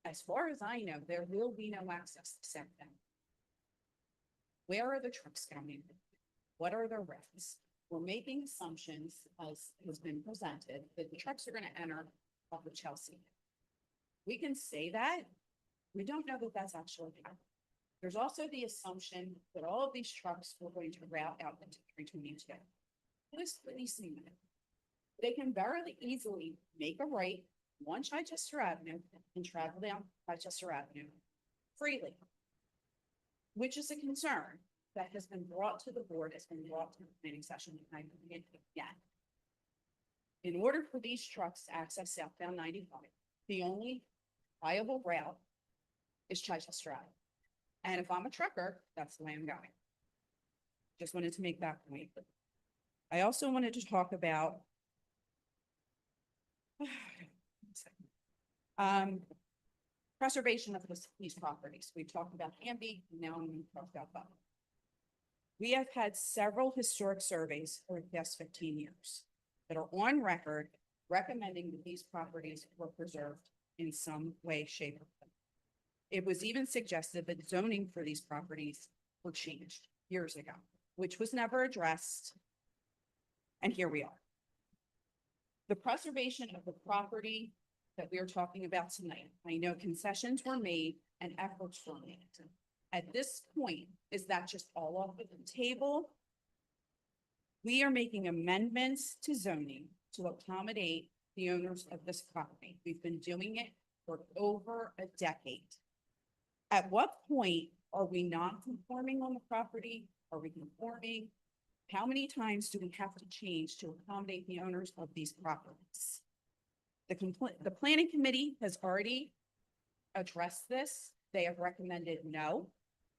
As far as I know, there will be no access to South Bend. Where are the trucks coming? What are their routes? We're making assumptions, as has been presented, that the trucks are going to enter off of Chelsea. We can say that. We don't know that that's actually happening. There's also the assumption that all of these trucks were going to route out into 322. Who is policing that? They can very easily make a right on Chichester Avenue and travel down Chichester Avenue freely, which is a concern that has been brought to the board, has been brought to the planning session, and I bring it again. In order for these trucks to access southbound 95, the only viable route is Chichester Avenue. And if I'm a trucker, that's the way I'm going. Just wanted to make that point. I also wanted to talk about preservation of these properties. We've talked about Hamby, now I'm going to talk about Butler. We have had several historic surveys over the past 15 years that are on record recommending that these properties were preserved in some way, shape, or form. It was even suggested that zoning for these properties were changed years ago, which was never addressed. And here we are. The preservation of the property that we are talking about tonight. I know concessions were made and efforts were made. At this point, is that just all off of the table? We are making amendments to zoning to accommodate the owners of this property. We've been doing it for over a decade. At what point are we not conforming on the property? Are we conforming? How many times do we have to change to accommodate the owners of these properties? The planning committee has already addressed this. They have recommended no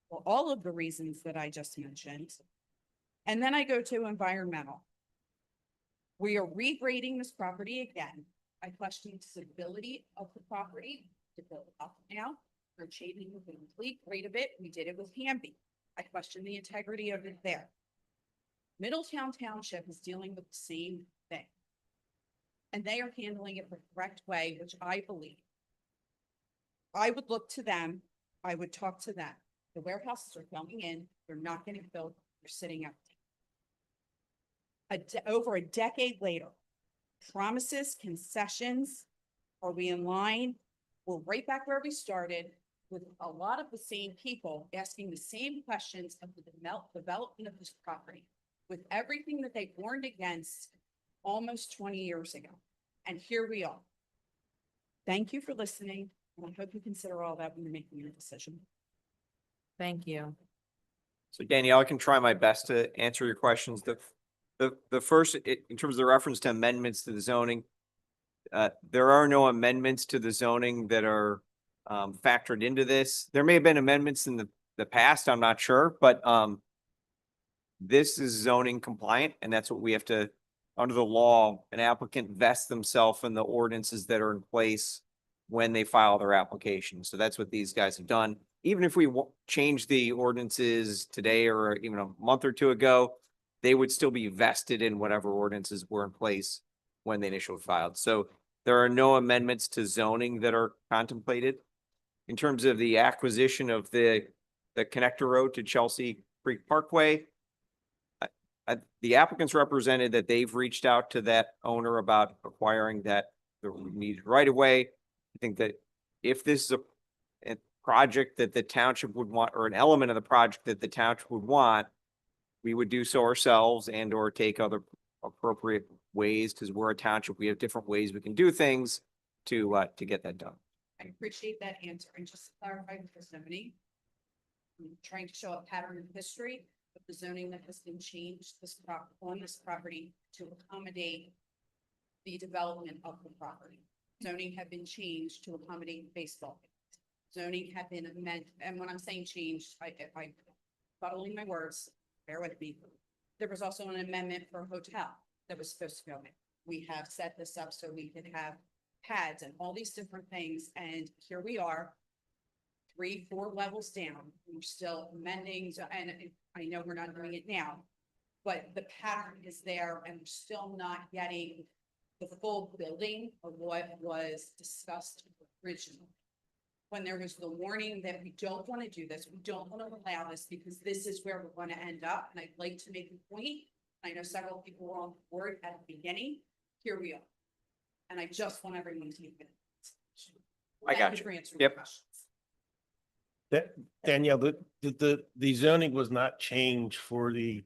for all of the reasons that I just mentioned. And then I go to environmental. We are regrading this property again. I question the stability of the property to build up now. We're changing the complete grade of it. We did it with Hamby. I question the integrity of it there. Middletown Township is dealing with the same thing. And they are handling it the correct way, which I believe. I would look to them. I would talk to them. The warehouses are going in. They're not getting filled. They're sitting empty. Over a decade later, promises, concessions, are we in line? We're right back where we started with a lot of the same people asking the same questions of the development of this property with everything that they warned against almost 20 years ago. And here we are. Thank you for listening. And I hope you consider all that when you're making your decision. Thank you. So Danielle, I can try my best to answer your questions. The first, in terms of the reference to amendments to the zoning, there are no amendments to the zoning that are factored into this. There may have been amendments in the past, I'm not sure, but this is zoning compliant, and that's what we have to, under the law, an applicant vests themselves in the ordinances that are in place when they file their application. So that's what these guys have done. Even if we change the ordinances today or even a month or two ago, they would still be vested in whatever ordinances were in place when they initially filed. So there are no amendments to zoning that are contemplated. In terms of the acquisition of the connector road to Chelsea Creek Parkway, the applicants represented that they've reached out to that owner about acquiring that needed right away. I think that if this is a project that the township would want, or an element of the project that the township would want, we would do so ourselves and or take other appropriate ways, because we're a township. We have different ways we can do things to get that done. I appreciate that answer. And just to clarify for somebody, I'm trying to show a pattern in history of the zoning that has been changed on this property to accommodate the development of the property. Zoning had been changed to accommodate baseball. Zoning had been amended, and when I'm saying changed, I following my words, bear with me. There was also an amendment for a hotel that was supposed to go in. We have set this up so we could have pads and all these different things, and here we are, 3-4 levels down. We're still amending, and I know we're not doing it now, but the pattern is there, and we're still not getting the full building of what was discussed originally. When there was the warning that we don't want to do this, we don't want to allow this because this is where we're going to end up. And I'd like to make a point. I know several people were on board at the beginning. Here we are. And I just want everyone to take it. I got you. Yep. Danielle, the zoning was not changed for the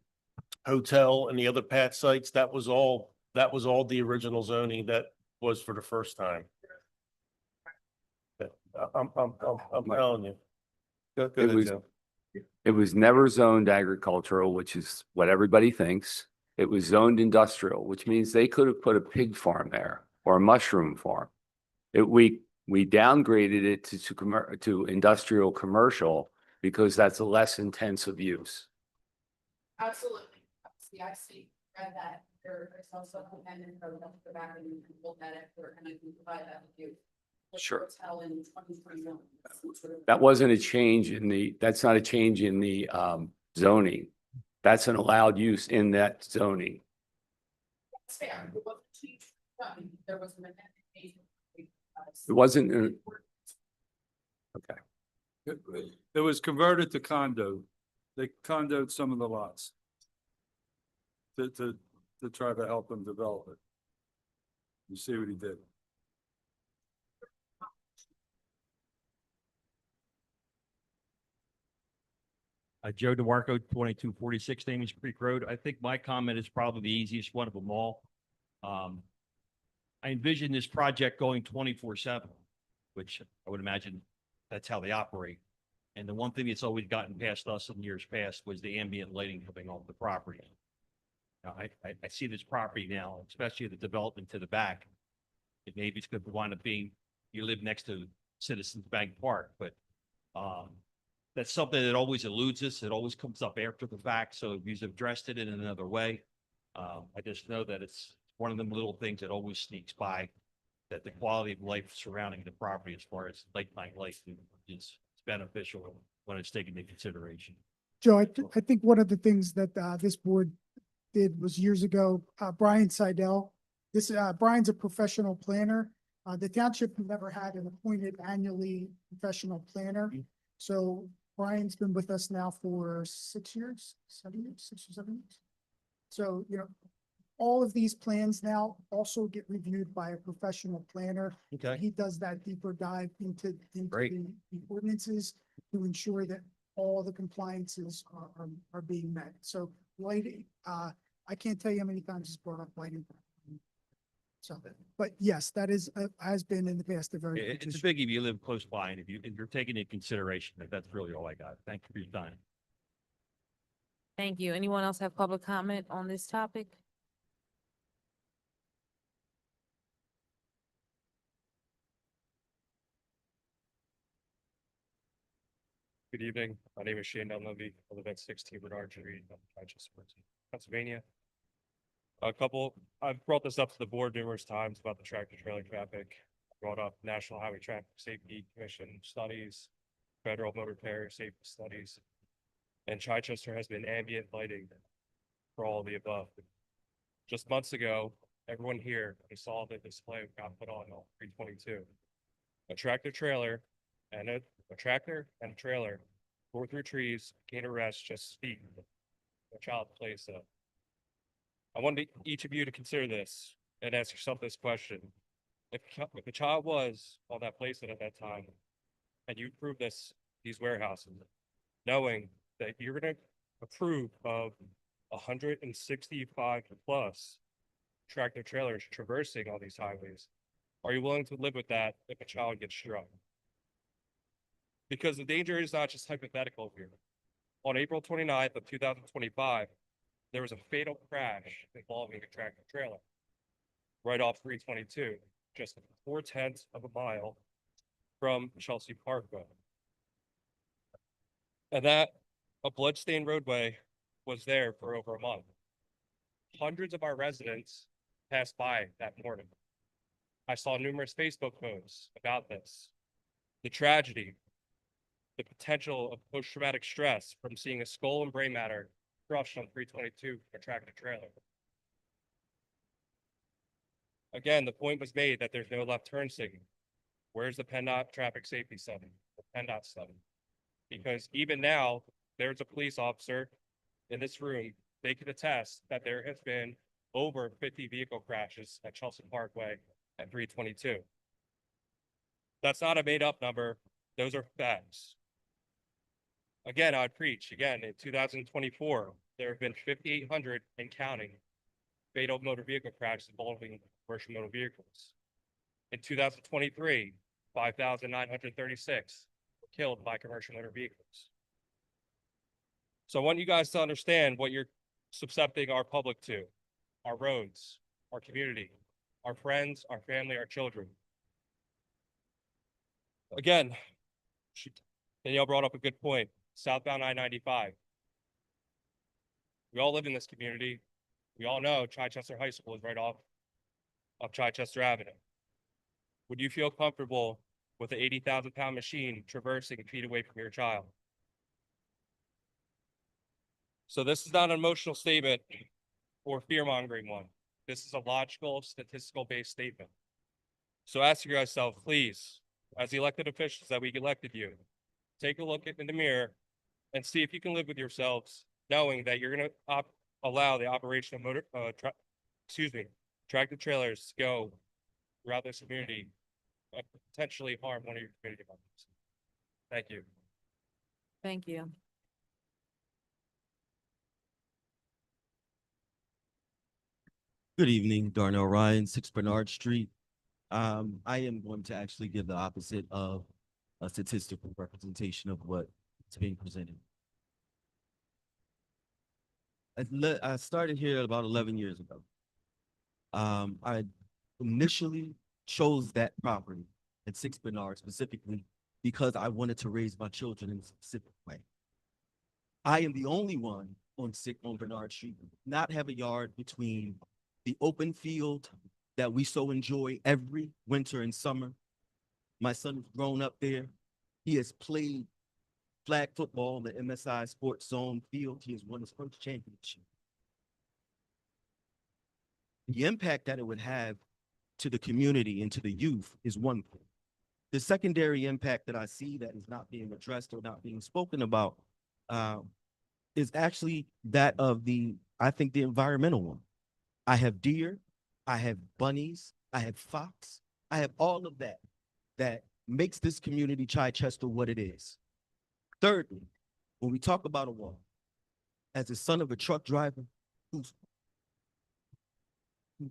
hotel and the other pad sites. That was all the original zoning that was for the first time. I'm telling you. Go ahead, Joe. It was never zoned agricultural, which is what everybody thinks. It was zoned industrial, which means they could have put a pig farm there or a mushroom farm. We downgraded it to industrial commercial because that's a less intensive use. Absolutely. See, I see. Read that. There's also an amendment for the back and you can look at it and I can provide that with you. Sure. Hotel in 2021. That wasn't a change that's not a change in the zoning. That's an allowed use in that zoning. That's fair. It wasn't changed. There was an amendment made. It wasn't. Okay. It was converted to condo. They condoed some of the lots to try to help them develop it. You see what he did. Joe DeMarco, 2246 Amos Creek Road. I think my comment is probably the easiest one of them all. I envision this project going 24/7, which I would imagine that's how they operate. And the one thing that's always gotten past us in years past was the ambient lighting coming off the property. Now, I see this property now, especially the development to the back. It maybe it's going to wind up being, you live next to Citizens Bank Park, but that's something that always eludes us. It always comes up after the fact. So you've addressed it in another way. I just know that it's one of them little things that always sneaks by, that the quality of life surrounding the property as far as nighttime life is beneficial when it's taken into consideration. Joe, I think one of the things that this board did was years ago, Brian Seidel. Brian's a professional planner. The township never had an appointed annually professional planner. So Brian's been with us now for 6 years, 7 years, 6 or 7 years. So, all of these plans now also get reviewed by a professional planner. Okay. He does that deeper dive into Great. the ordinances to ensure that all the compliances are being met. So lighting, I can't tell you how many times it's brought up lighting. So, but yes, that is, has been in the past a very. It's a biggie if you live close by and if you're taking into consideration that's really all I got. Thank you for your time. Thank you. Anyone else have public comment on this topic? Good evening. My name is Shane Dunleavy. I live at 16 Bernard Street, Chichester, Pennsylvania. I've brought this up to the board numerous times about the tractor trailer traffic. I brought up National Highway Traffic Safety Commission studies, federal motor carrier safety studies, and Chichester has been ambient lighting for all of the above. Just months ago, everyone here saw the display got put on 322. A tractor trailer and a tractor and a trailer tore through trees, gained arrest just feet. A child plays so. I want each of you to consider this and ask yourself this question. If the child was on that playset at that time, and you approve these warehouses, knowing that you're going to approve of 165 plus tractor trailers traversing all these highways, are you willing to live with that if a child gets struck? Because the danger is not just hypothetical here. On April 29th of 2025, there was a fatal crash involving a tractor trailer right off 322, just 4/10 of a mile from Chelsea Parkway. And that, a bloodstained roadway, was there for over a month. Hundreds of our residents passed by that morning. I saw numerous Facebook posts about this. The tragedy, the potential of post-traumatic stress from seeing a skull and brain matter crushed on 322 for a tractor trailer. Again, the point was made that there's no left turn signal. Where's the PennDOT traffic safety study, the PennDOT study? Because even now, there's a police officer in this room, they can attest that there has been over 50 vehicle crashes at Chelsea Parkway at 322. That's not a made up number. Those are facts. Again, I'd preach again in 2024, there have been 5,800 and counting fatal motor vehicle crashes involving commercial motor vehicles. In 2023, 5,936 were killed by commercial motor vehicles. So I want you guys to understand what you're subjecting our public to, our roads, our community, our friends, our family, our children. Again, Danielle brought up a good point, southbound I-95. We all live in this community. We all know Chichester High School is right off of Chichester Avenue. Would you feel comfortable with an 80,000-pound machine traversing feet away from your child? So this is not an emotional statement or fear-mongering one. This is a logical, statistical-based statement. So ask yourself, please, as the elected officials that we elected you, take a look in the mirror and see if you can live with yourselves, knowing that you're going to allow the operation of tractor trailers to go throughout this community and potentially harm one of your community members. Thank you. Thank you. Good evening, Darnell Ryan, 6 Bernard Street. I am going to actually give the opposite of a statistical representation of what's being presented. I started here about 11 years ago. I initially chose that property at 6 Bernard specifically because I wanted to raise my children in a specific way. I am the only one on Bernard Street not have a yard between the open field that we so enjoy every winter and summer. My son has grown up there. He has played flag football in the MSI Sports Zone field. He has won his first championship. The impact that it would have to the community and to the youth is one thing. The secondary impact that I see that is not being addressed or not being spoken about is actually that of I think the environmental one. I have deer, I have bunnies, I have fox, I have all of that makes this community Chichester what it is. Thirdly, when we talk about a wall, as the son of a truck driver who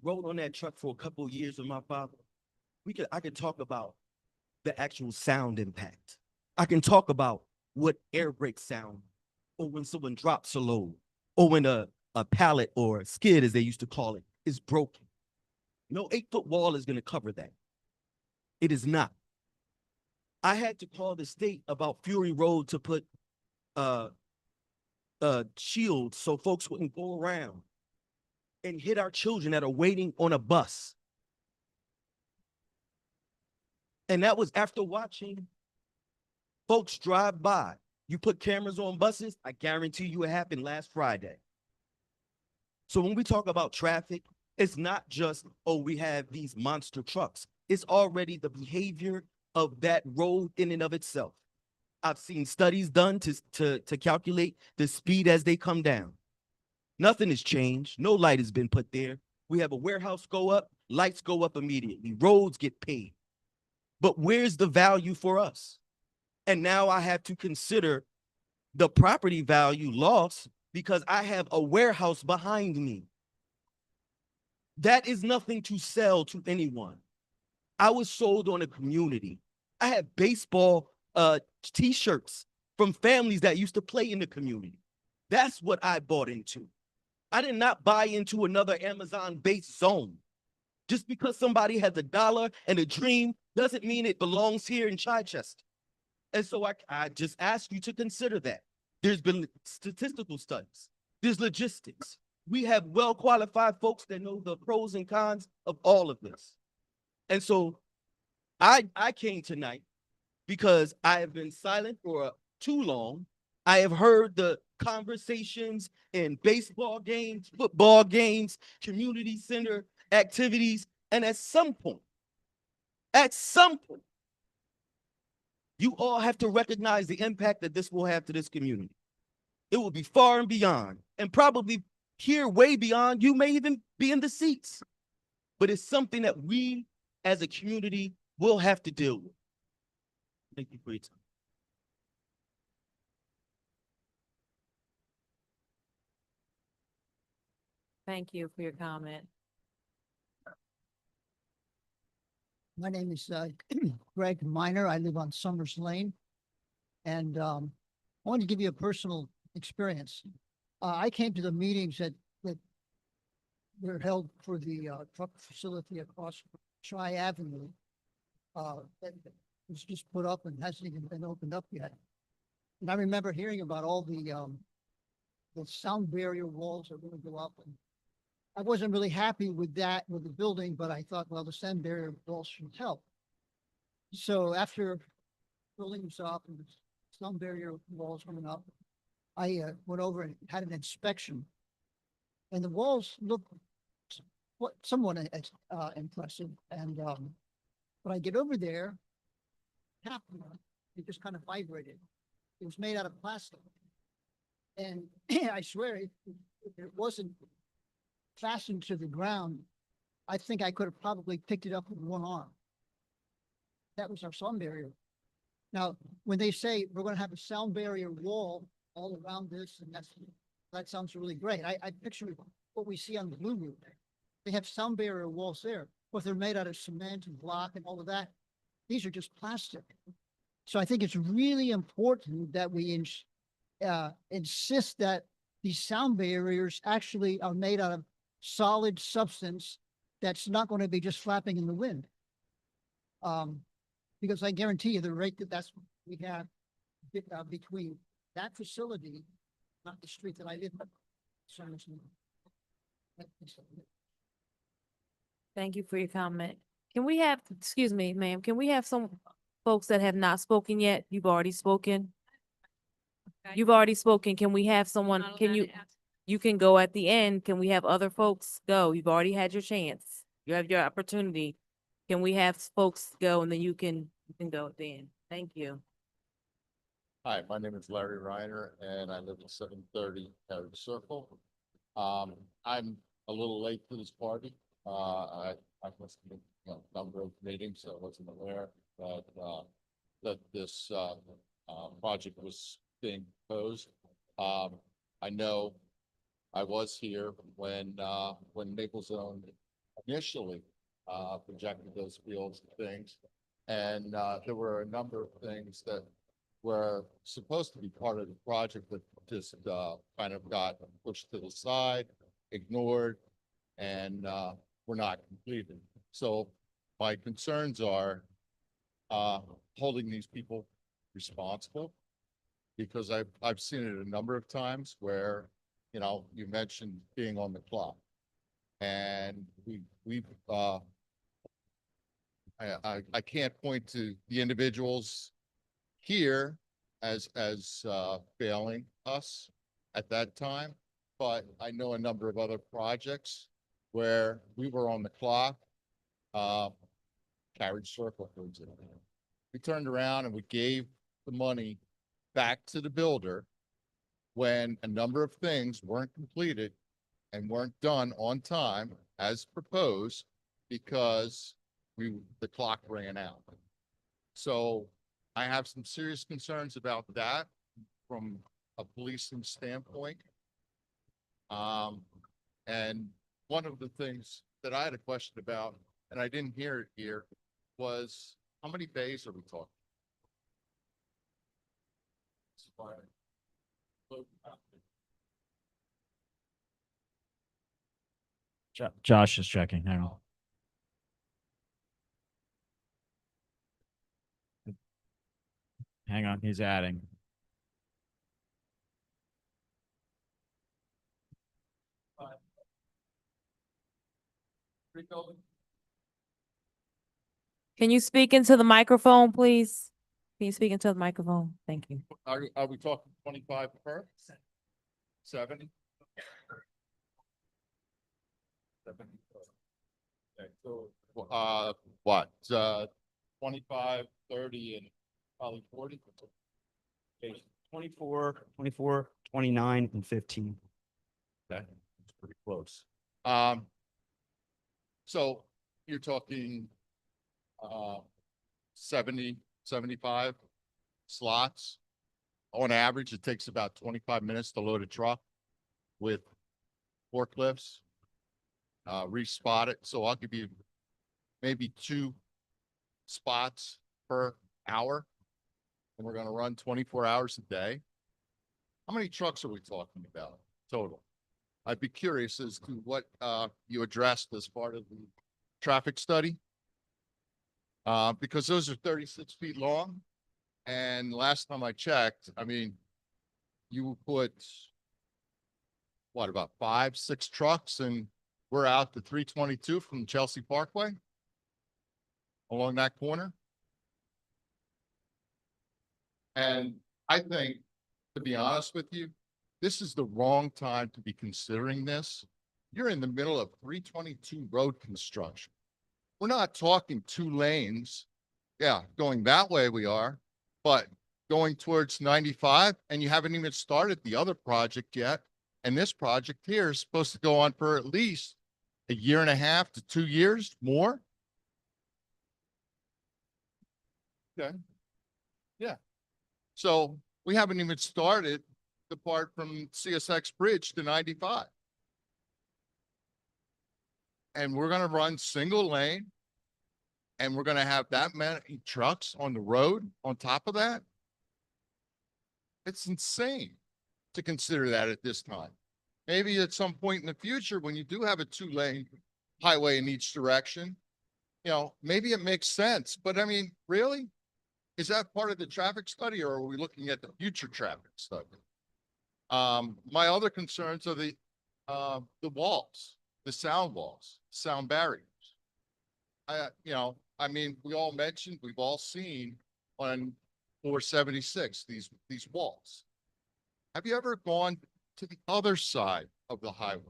rode on that truck for a couple of years with my father, I could talk about the actual sound impact. I can talk about what air brakes sound, or when someone drops a load, or when a pallet or a skid, as they used to call it, is broken. No 8-foot wall is going to cover that. It is not. I had to call the state about Fury Road to put shields so folks wouldn't go around and hit our children that are waiting on a bus. And that was after watching folks drive by. You put cameras on buses, I guarantee you it happened last Friday. So when we talk about traffic, it's not just, oh, we have these monster trucks. It's already the behavior of that road in and of itself. I've seen studies done to calculate the speed as they come down. Nothing has changed. No light has been put there. We have a warehouse go up, lights go up immediately. Roads get paved. But where's the value for us? And now I have to consider the property value loss because I have a warehouse behind me. That is nothing to sell to anyone. I was sold on a community. I have baseball t-shirts from families that used to play in the community. That's what I bought into. I did not buy into another Amazon-based zone. Just because somebody has a dollar and a dream doesn't mean it belongs here in Chichester. And so I just ask you to consider that. There's been statistical studies. There's logistics. We have well-qualified folks that know the pros and cons of all of this. And so I came tonight because I have been silent for too long. I have heard the conversations in baseball games, football games, community center activities, and at some point, you all have to recognize the impact that this will have to this community. It will be far and beyond, and probably here way beyond, you may even be in the seats. But it's something that we as a community will have to deal with. Thank you for your time. Thank you for your comment. My name is Greg Miner. I live on Summers Lane. And I want to give you a personal experience. I came to the meetings that were held for the truck facility across Tri Avenue. That was just put up and hasn't even been opened up yet. And I remember hearing about all the sound barrier walls are going to go up. And I wasn't really happy with that, with the building, but I thought, well, the sound barrier walls should help. So after building was up and the sound barrier walls coming up, I went over and had an inspection. And the walls looked somewhat impressive. And when I get over there, half of them, it just kind of vibrated. It was made out of plastic. And I swear, if it wasn't fastened to the ground, I think I could have probably picked it up with one arm. That was our sound barrier. Now, when they say we're going to have a sound barrier wall all around this, and that sounds really great. I picture what we see on the Blue Route. They have sound barrier walls there, but they're made out of cement and block and all of that. These are just plastic. So I think it's really important that we insist that these sound barriers actually are made out of solid substance that's not going to be just flapping in the wind. Because I guarantee you the rate that's what we have between that facility, not the street that I live on. Thank you for your comment. Can we have, excuse me, ma'am, can we have some folks that have not spoken yet? You've already spoken. You've already spoken. Can we have someone, can you, you can go at the end. Can we have other folks go? You've already had your chance. You have your opportunity. Can we have folks go and then you can go at the end? Thank you. Hi, my name is Larry Reiner and I live at 730 Carriage Circle. I'm a little late to this party. I must have been a number of meetings, so I wasn't aware that this project was being proposed. I know I was here when Maple Zone initially projected those fields and things. And there were a number of things that were supposed to be part of the project that just kind of got pushed to the side, ignored, and were not completed. So my concerns are holding these people responsible, because I've seen it a number of times where, you know, you mentioned being on the clock, and I can't point to the individuals here as failing us at that time, but I know a number of other projects where we were on the clock. Carriage Circle, for example. We turned around and we gave the money back to the builder when a number of things weren't completed and weren't done on time as proposed, because the clock ran out. So I have some serious concerns about that from a policing standpoint. And one of the things that I had a question about, and I didn't hear it here, was how many bays are we talking? Josh is checking. Hang on. Hang on, he's adding. Can you speak into the microphone, please? Can you speak into the microphone? Thank you. Are we talking 25 per? 70? 70. Okay, so, what, 25, 30, and probably 40? Okay, 24, 29, and 15. Okay, it's pretty close. So you're talking 70, 75 slots. On average, it takes about 25 minutes to load a truck with forklifts. Respot it. So I'll give you maybe 2 spots per hour, and we're going to run 24 hours a day. How many trucks are we talking about total? I'd be curious as to what you addressed as part of the traffic study, because those are 36 feet long. And last time I checked, I mean, you put what, about 5, 6 trucks, and we're out to 322 from Chelsea Parkway along that corner. And I think, to be honest with you, this is the wrong time to be considering this. You're in the middle of 322 road construction. We're not talking 2 lanes. Yeah, going that way we are, but going towards 95, and you haven't even started the other project yet. And this project here is supposed to go on for at least 1.5 to 2 years more. Okay. Yeah. So we haven't even started the part from CSX Bridge to 95. and we're gonna run single lane, and we're gonna have that many trucks on the road on top of that. It's insane to consider that at this time. Maybe at some point in the future, when you do have a 2-lane highway in each direction, you know, maybe it makes sense, but I mean, really? Is that part of the traffic study, or are we looking at the future traffic study? My other concerns are the walls, the sound walls, sound barriers. You know, I mean, we all mentioned, we've all seen on 476, these walls. Have you ever gone to the other side of the highway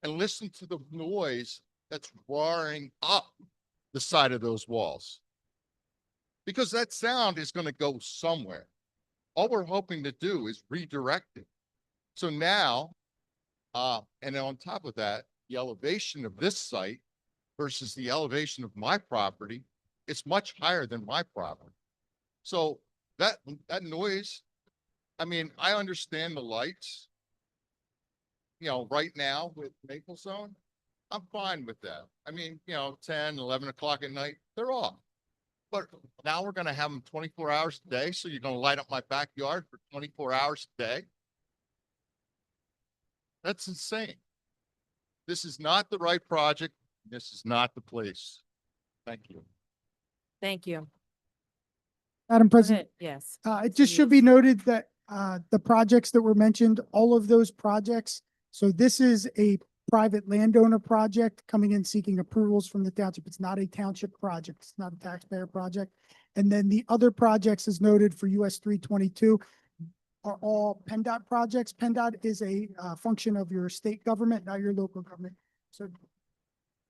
and listened to the noise that's roaring up the side of those walls? Because that sound is going to go somewhere. All we're hoping to do is redirect it. So now, and on top of that, the elevation of this site versus the elevation of my property, it's much higher than my property. So that noise, I mean, I understand the lights, you know, right now with Maple Zone, I'm fine with that. I mean, you know, 10, 11 o'clock at night, they're off. But now we're going to have them 24 hours a day. So you're going to light up my backyard for 24 hours a day. That's insane. This is not the right project. This is not the place. Thank you. Thank you. Madam Go President, ahead. Yes. it just should be noted that the projects that were mentioned, all of those projects, so this is a private landowner project coming in seeking approvals from the township. It's not a township project. It's not a taxpayer project. And then the other projects as noted for US 322 are all PennDOT projects. PennDOT is a function of your state government, not your local government. So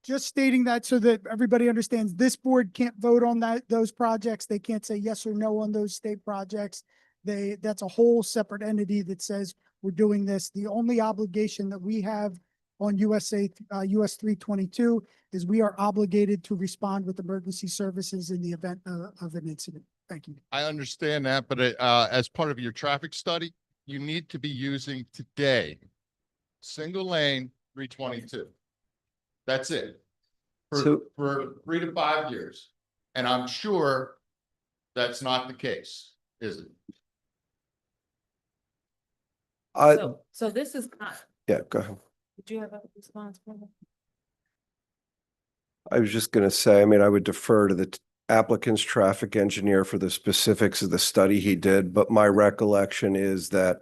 just stating that so that everybody understands, this board can't vote on those projects. They can't say yes or no on those state projects. That's a whole separate entity that says we're doing this. The only obligation that we have on US 322 is we are obligated to respond with emergency services in the event of an incident. Thank you. I understand that, but as part of your traffic study, you need to be using today, single lane 322. That's it. For 3 to 5 years. And I'm sure that's not the case, is it? So this is, Yeah, go ahead. did you have a response? Brenda? I was just gonna say, I mean, I would defer to the applicant's traffic engineer for the specifics of the study he did, but my recollection is that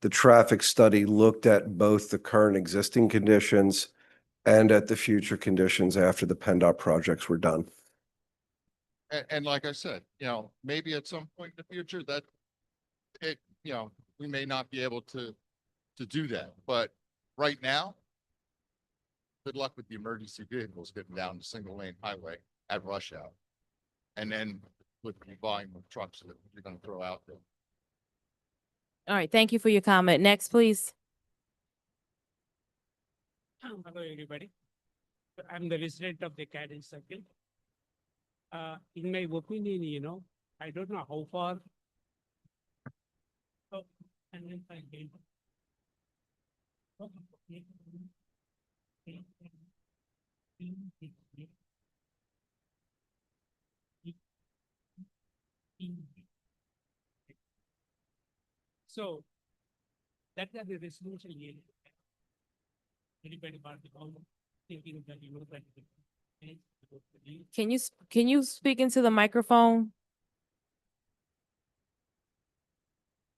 the traffic study looked at both the current existing conditions and at the future conditions after the PennDOT projects were done. And like I said, you know, maybe at some point in the future that you know, we may not be able to do that, but right now, good luck with the emergency vehicles getting down the single lane highway at rush hour. And then with the volume of trucks that you're going to throw out there. All right. Thank you for your comment. Next, please. Hello, everybody. I'm the resident of the Cadence Circle. In my opinion, you know, I don't know how far. Oh, and then I get. So that is the residential area. Anybody about the government thinking that you know that. Can you speak into the microphone?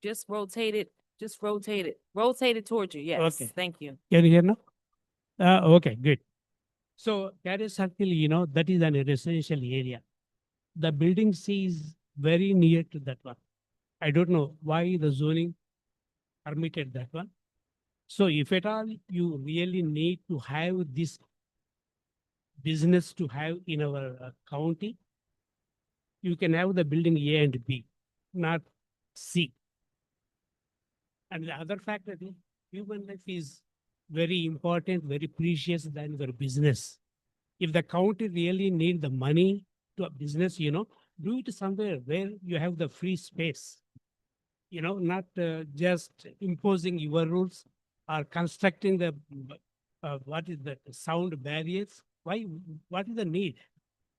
Just rotate it. Just rotate it. Rotate it towards you. Yes. Okay. Thank you. Can you hear now? Okay, good. So Cadence Circle, you know, that is an residential area. The building C is very near to that one. I don't know why the zoning permitted that one. So if at all you really need to have this business to have in our county, you can have the building A and B, not C. And the other factor is human life is very important, very precious than your business. If the county really need the money to a business, you know, do it somewhere where you have the free space. You know, not just imposing your rules or constructing the what is the sound barriers? Why, what is the need?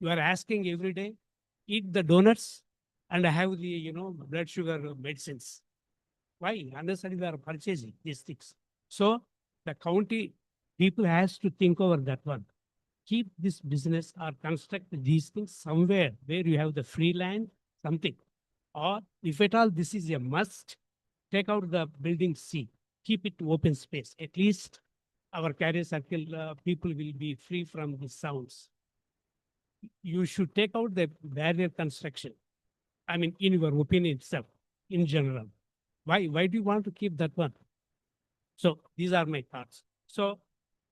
You are asking every day, eat the donuts and have the, blood sugar medicines. Why? Unnecessarily we are purchasing these things. So the county people has to think over that one. Keep this business or construct these things somewhere where you have the free land, something. Or if at all this is a must, take out the building C, keep it open space. At least our carrier circle people will be free from the sounds. You should take out the barrier construction. I mean, in your opinion itself, in general. Why do you want to keep that one? So these are my thoughts. So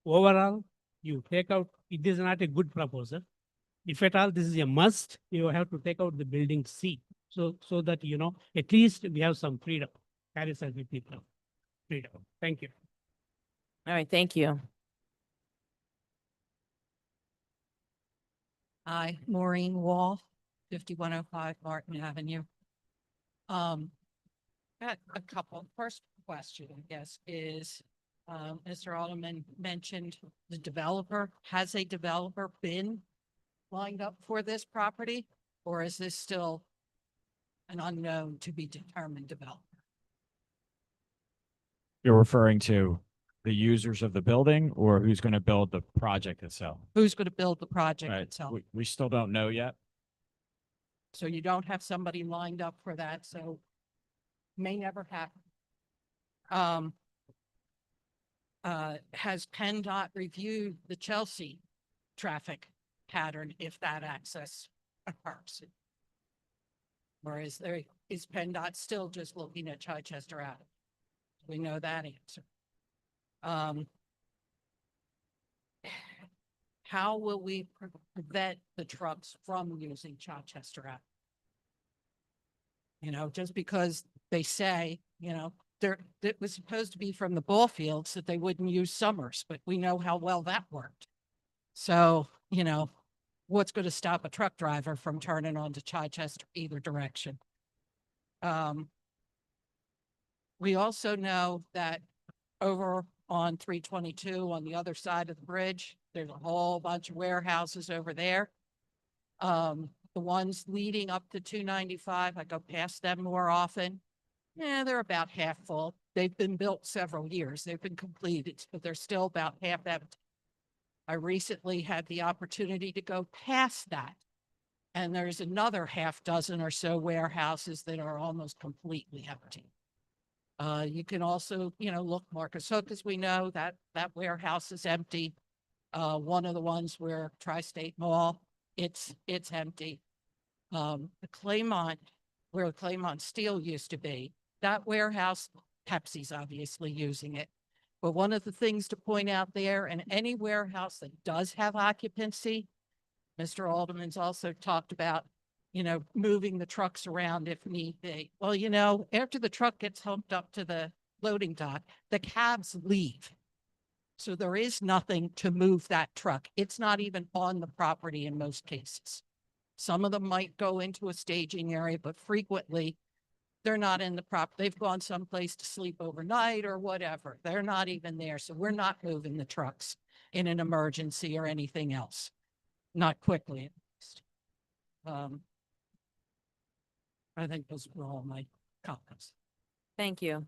overall, you take out, it is not a good proposal. If at all this is a must, you have to take out the building C. So that, at least we have some freedom. Carry circle people. Freedom. Thank you. All right, thank you. Hi, Maureen Wall, 5105 Martin Avenue. Got a couple. First question, I guess, is Mr. Alderman mentioned the developer. Has a developer been lined up for this property, or is this still an unknown to be determined developer? You're referring to the users of the building or who's going to build the project itself? Who's going to build the project Right. itself? We still don't know yet. So you don't have somebody lined up for that, so may never happen. Has PennDOT reviewed the Chelsea traffic pattern if that access occurs? Or is PennDOT still just looking at Chichester Avenue? We know that answer. How will we prevent the trucks from using Chichester Avenue? Just because they say, it was supposed to be from the ball fields that they wouldn't use Summers, but we know how well that worked. So, what's going to stop a truck driver from turning onto Chichester either direction? We also know that over on 322 on the other side of the bridge, there's a whole bunch of warehouses over there. The ones leading up to 295, I go past them more often. Yeah, they're about half full. They've been built several years. They've been completed, but they're still about half empty. I recently had the opportunity to go past that, and there's another half dozen or so warehouses that are almost completely empty. You can also, look Marcus Hook, as we know, that warehouse is empty. One of the ones where Tri-State Mall, it's empty. The Claymont, where Claymont Steel used to be, that warehouse, Pepsi's obviously using it. But one of the things to point out there, and any warehouse that does have occupancy, Mr. Alderman's also talked about, moving the trucks around if need be. Well, after the truck gets humped up to the loading dock, the cabs leave. So there is nothing to move that truck. It's not even on the property in most cases. Some of them might go into a staging area, but frequently they're not in the they've gone someplace to sleep overnight or whatever. They're not even there. So we're not moving the trucks in an emergency or anything else. Not quickly, at least. I think those were all my comments. Thank you.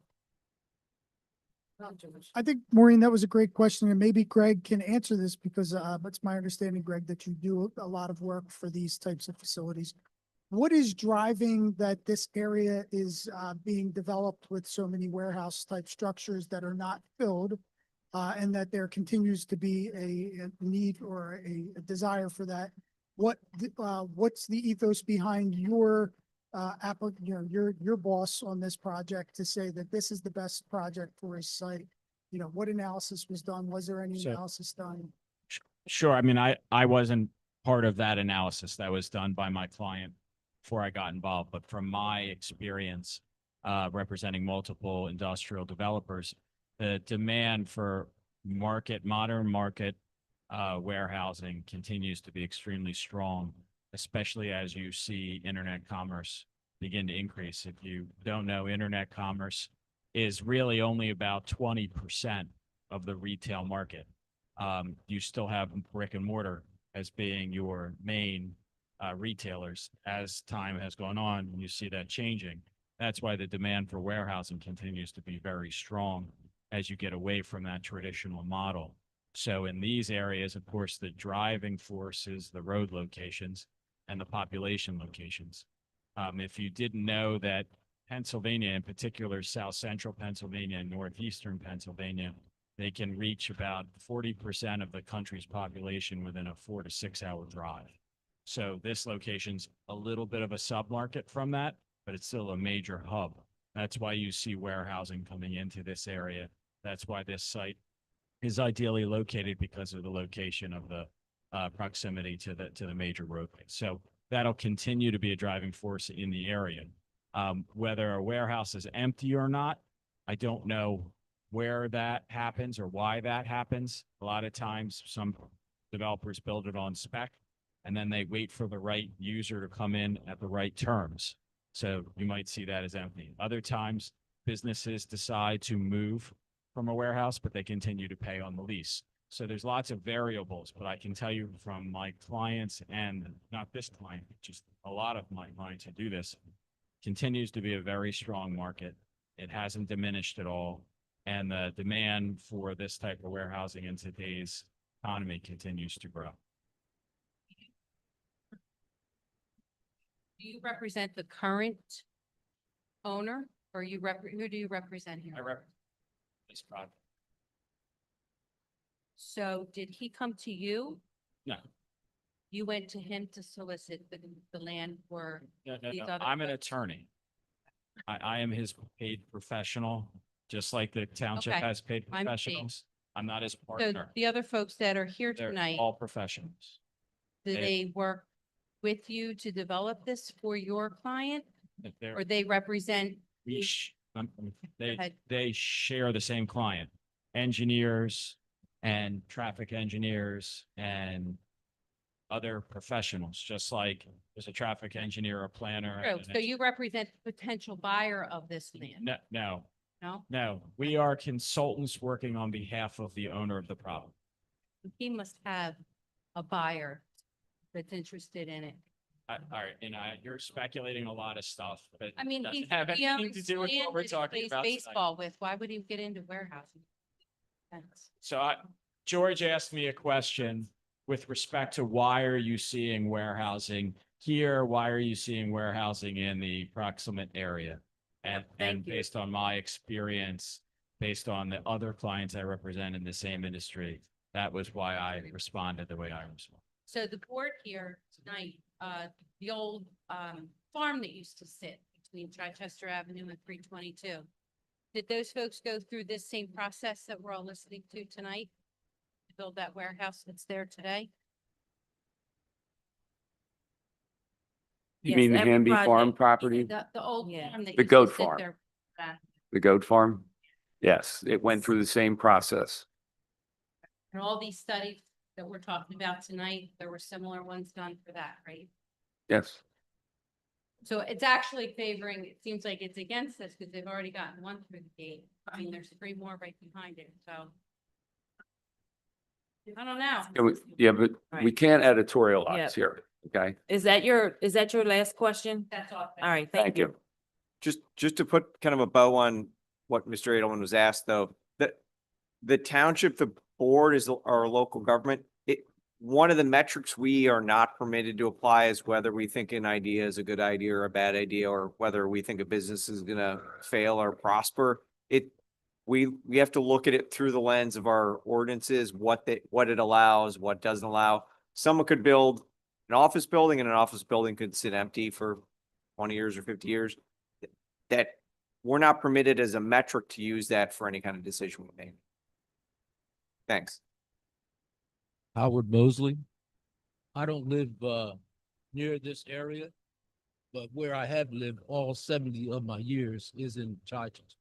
I think, Maureen, that was a great question, and maybe Greg can answer this because it's my understanding, Greg, that you do a lot of work for these types of facilities. What is driving that this area is being developed with so many warehouse type structures that are not filled, and that there continues to be a need or a desire for that? What's the ethos behind your your boss on this project to say that this is the best project for his site? What analysis was done? Was there any analysis done? Sure. I mean, I wasn't part of that analysis that was done by my client before I got involved, but from my experience representing multiple industrial developers, the demand for modern market warehousing continues to be extremely strong, especially as you see internet commerce begin to increase. If you don't know, internet commerce is really only about 20% of the retail market. you still have brick and mortar as being your main retailers. As time has gone on, you see that changing. That's why the demand for warehousing continues to be very strong as you get away from that traditional model. So in these areas, of course, the driving force is the road locations and the population locations. If you didn't know that Pennsylvania, in particular, South Central Pennsylvania and Northeastern Pennsylvania, they can reach about 40% of the country's population within a 4 to 6 hour drive. So this location's a little bit of a submarket from that, but it's still a major hub. That's why you see warehousing coming into this area. That's why this site is ideally located, because of the location of the proximity to the major roadway. So that'll continue to be a driving force in the area. Whether a warehouse is empty or not, I don't know where that happens or why that happens. A lot of times some developers build it on spec and then they wait for the right user to come in at the right terms. So you might see that as empty. Other times businesses decide to move from a warehouse, but they continue to pay on the lease. So there's lots of variables, but I can tell you from my clients, and not this client, just a lot of my clients who do this, continues to be a very strong market. It hasn't diminished at all. And the demand for this type of warehousing in today's economy continues to grow. Do you represent the current owner, or who do you represent here? I represent this project. So did he come to you? No, You went to him to solicit the land for no. these other I'm an folks? attorney. I am his paid professional, just like the township Okay, has paid I'm paid. professionals. I'm not his So partner. the other folks that are here They're tonight, all professionals. do they- they work with you to develop this for your client? They're- Or they represent? we ahead. they share the same client, engineers and traffic engineers and other professionals, just like there's a traffic engineer, a planner. True. and So you represent the potential buyer of this land? No, No? we are consultants working on behalf of the owner of the property. He must have a buyer that's interested in it. All right, and you're speculating a lot of stuff, but I mean, doesn't he's, have he anything owns to do with what land we're that he talking plays about tonight. baseball with. Why would he get into warehousing? That's- So George asked me a question with respect to why are you seeing warehousing here? Why are you seeing warehousing in the proximate area? And Thank you. based on my experience, based on the other clients I represent in the same industry, that was why I responded the way I responded. So the board here tonight, the old farm that used to sit between Chichester Avenue and 322. Did those folks go through this same process that we're all listening to tonight? To build that warehouse that's there today? You Yes, mean the every Hamby Farm project- property, The old Yeah. farm that The used to goat sit farm. there back. the goat farm? Yes, it went through the same process. And all these studies that we're talking about tonight, there were similar ones done for that, right? Yes. So it's actually favoring, it seems like it's against us because they've already gotten one through the gate. I mean, there's 3 more right behind it, so. I don't know. Yeah, but we Right. can't editorialize Yep. here, okay? Is that your last question? That's all. All right, Thank thank you. you. Just to put kind of a bow on what Mr. Edelman was asked, though, the township, the board is our local government. One of the metrics we are not permitted to apply is whether we think an idea is a good idea or a bad idea, or whether we think a business is gonna fail or prosper. We have to look at it through the lens of our ordinances, what it allows, what doesn't allow. Someone could build an office building, and an office building could sit empty for 20 years or 50 years. That we're not permitted as a metric to use that for any kind of decision we make. Thanks. Howard Mosley. I don't live near this area, but where I have lived all 70 of my years is in Chichester.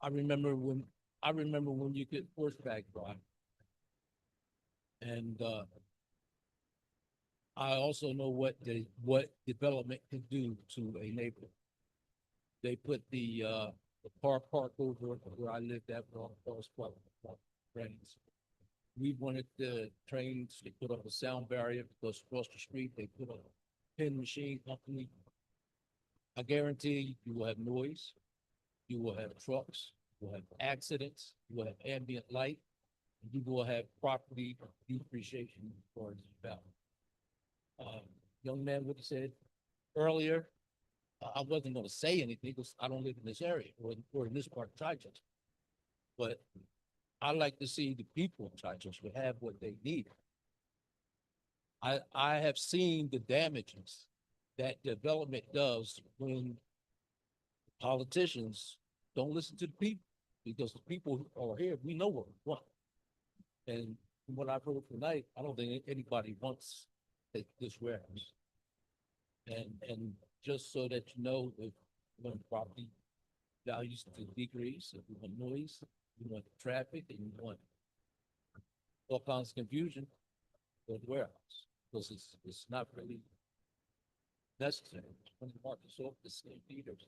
I remember when you could horseback ride. And I also know what development can do to a neighborhood. They put the park over where I lived at, friends. We wanted the trains, they put up a sound barrier because across the street, they put up a pin machine company. I guarantee you will have noise, you will have trucks, you will have accidents, you will have ambient light, and you will have property depreciation for about. Young man would have said earlier, I wasn't gonna say anything because I don't live in this area or in this part of Chichester. But I like to see the people in Chichester have what they need. I have seen the damages that development does when politicians don't listen to the people, because the people who are here, we know what we want. And from what I've heard tonight, I don't think anybody wants this warehouse. And just so that you know, if you want property values to decrease, if you want noise, you want traffic, and you want all kinds of confusion for the warehouse, because it's not really necessary. When the market's off the same theaters.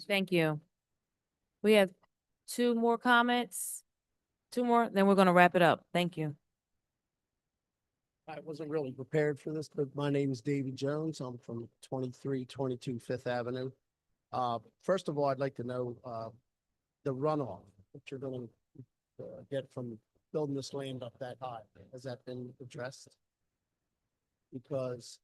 Thank you. We have two more comments. Two more, then we're gonna wrap it up. Thank you. I wasn't really prepared for this, but my name is David Jones. I'm from 2322 Fifth Avenue. First of all, I'd like to know, the runoff that you're gonna get from building this land up that high. Has that been addressed? Because,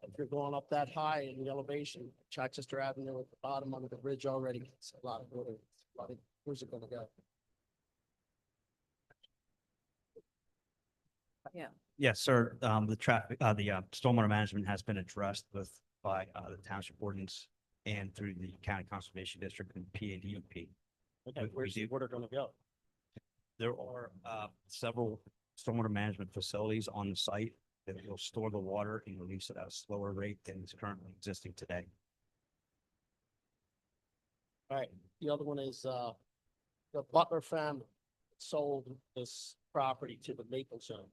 if you're going up that high in the elevation, Chichester Avenue at the bottom under the bridge already, it's a lot of water. Where's it gonna go? Yeah. Yes, sir. The traffic, the stormwater management has been addressed by the township ordinance and through the county conservation district and PADUP. Okay, where's the water gonna go? There are several stormwater management facilities on the site that will store the water and release it at a slower rate than is currently existing today. All right, the other one is, the Butler family sold this property to the Maple Zone.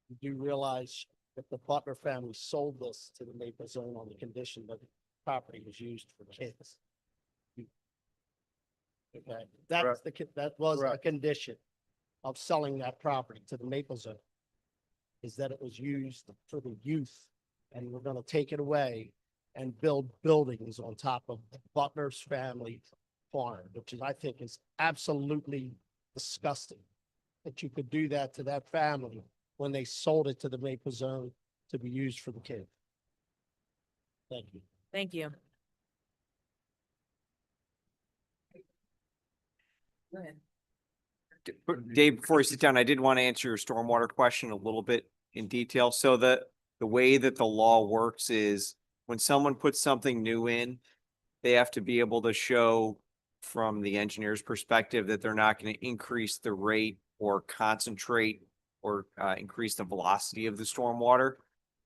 You do realize that the Butler family sold this to the Maple Zone on the condition that the property was used for kids. Okay, that's that was a condition of selling that property to the Maple Zone. Is that it was used for the youth, and we're gonna take it away and build buildings on top of Butler's family farm, which is, I think, is absolutely disgusting. That you could do that to that family when they sold it to the Maple Zone to be used for the kid. Thank you. Thank you. Go ahead. Dave, before you sit down, I did want to answer your stormwater question a little bit in detail. So the way that the law works is when someone puts something new in, they have to be able to show from the engineer's perspective that they're not going to increase the rate or concentrate or increase the velocity of the stormwater.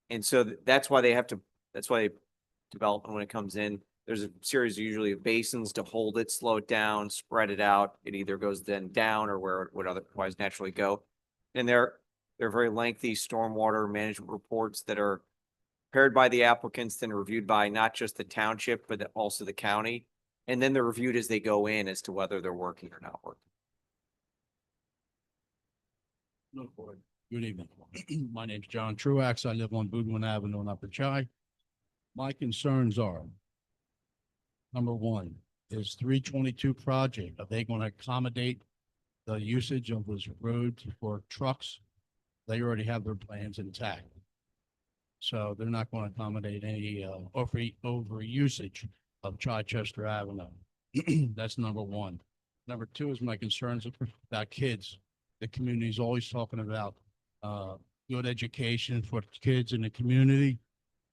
And so that's why development, when it comes in, there's a series usually of basins to hold it, slow it down, spread it out. It either goes then down or where it would otherwise naturally go. And they're very lengthy stormwater management reports that are prepared by the applicants, then reviewed by not just the township, but also the county. And then they're reviewed as they go in as to whether they're working or not working. Good evening. My name's John Truax. I live on Boudwin Avenue in Upper Chi. My concerns are, number one, is 322 project, are they going to accommodate the usage of this road for trucks? They already have their plans intact. So they're not going to accommodate any over usage of Chichester Avenue. That's number one. Number two is my concerns about kids. The community is always talking about good education for kids in the community,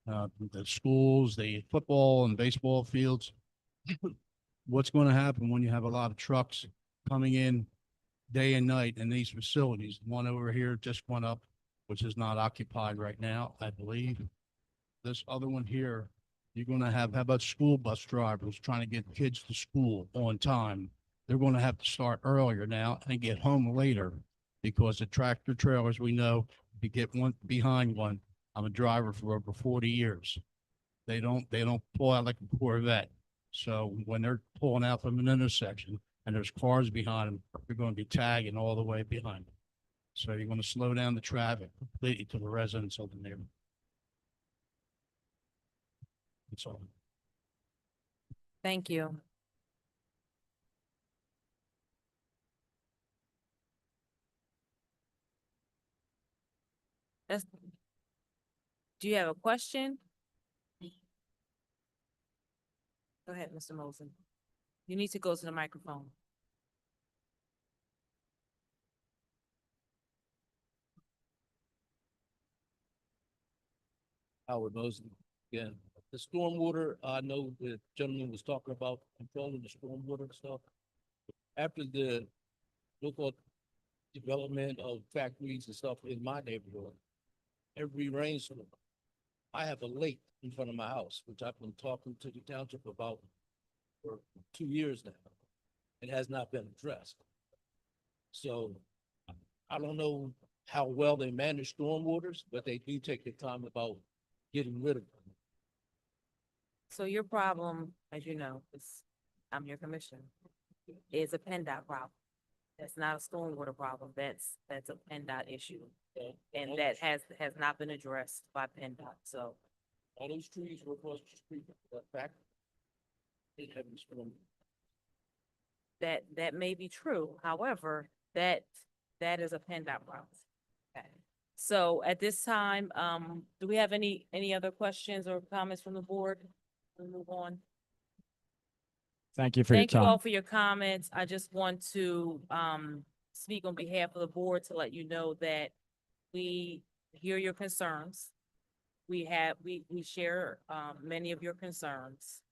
the schools, the football and baseball fields. What's going to happen when you have a lot of trucks coming in day and night in these facilities? One over here just went up, which is not occupied right now, I believe. This other one here, you're going to have, how about school bus drivers trying to get kids to school on time? They're going to have to start earlier now and get home later because the tractor trailers, we know, if you get one behind one, I'm a driver for over 40 years. They don't pull out like a Corvette. So when they're pulling out from an intersection, and there's cars behind them, you're going to be tagging all the way behind them. So you're going to slow down the traffic completely to the residents of the neighborhood. That's all. Thank you. That's, do you have a question? Go ahead, Mr. Mosen. You need to go to the microphone. Howard Mosley, again. The stormwater, I know the gentleman was talking about controlling the stormwater and stuff. After the local development of factories and stuff in my neighborhood, every rainstorm, I have a lake in front of my house, which I've been talking to the township about for 2 years now. It has not been addressed. So I don't know how well they manage stormwaters, but they do take the time about getting rid of them. So your problem, as you know, is, I'm your commissioner, is a PennDOT problem. That's not a stormwater problem. That's a PennDOT issue. And that has not been addressed by PennDOT, so. All those trees were across the street, that fact. It haven't stormed. That may be true. However, that is a PennDOT problem. Okay. So at this time, do we have any other questions or comments from the board? We'll move on. Thank you for your Thank you all time. for your comments. I just want to speak on behalf of the board to let you know that we hear your concerns. We share many of your concerns,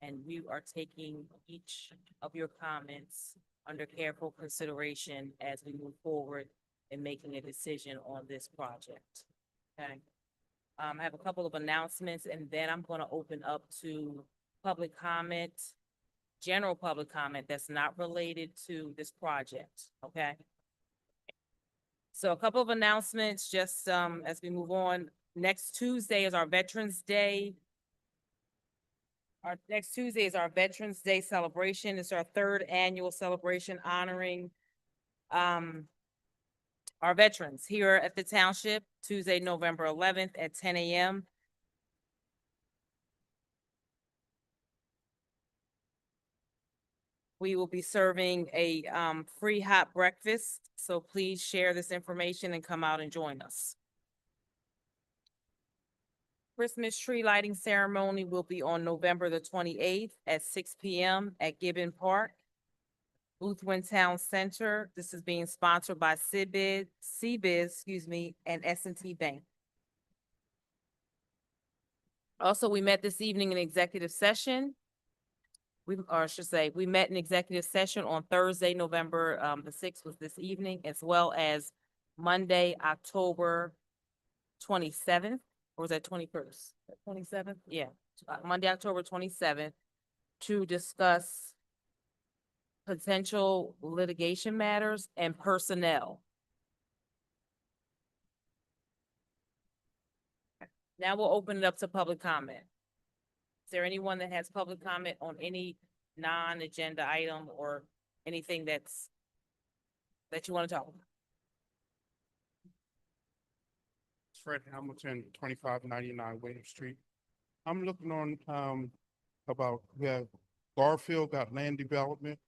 and we are taking each of your comments under careful consideration as we move forward in making a decision on this project. Okay. I have a couple of announcements, and then I'm going to open up to public comment, general public comment that's not related to this project, okay? So a couple of announcements, just as we move on. Next Tuesday is our Veterans Day. Our next Tuesday is our Veterans Day celebration. It's our 3rd annual celebration honoring our veterans here at the township, Tuesday, November 11th at 10 a.m. We will be serving a free hot breakfast, so please share this information and come out and join us. Christmas tree lighting ceremony will be on November the 28th at 6 p.m. at Gibbon Park, Boothwyn Town Center. This is being sponsored by CBIZ, and S&T Bank. Also, we met this evening in executive session. We met in executive session on Thursday, November the 6th was this evening, as well as Monday, October 27th, or was that 21st? 27th? Yeah, Monday, October 27th, to discuss potential litigation matters and personnel. Now we'll open it up to public comment. Is there anyone that has public comment on any non-agenda item or anything that you want to talk about? Fred Hamilton, 2599 William Street. I'm looking on about, we have Garfield got land development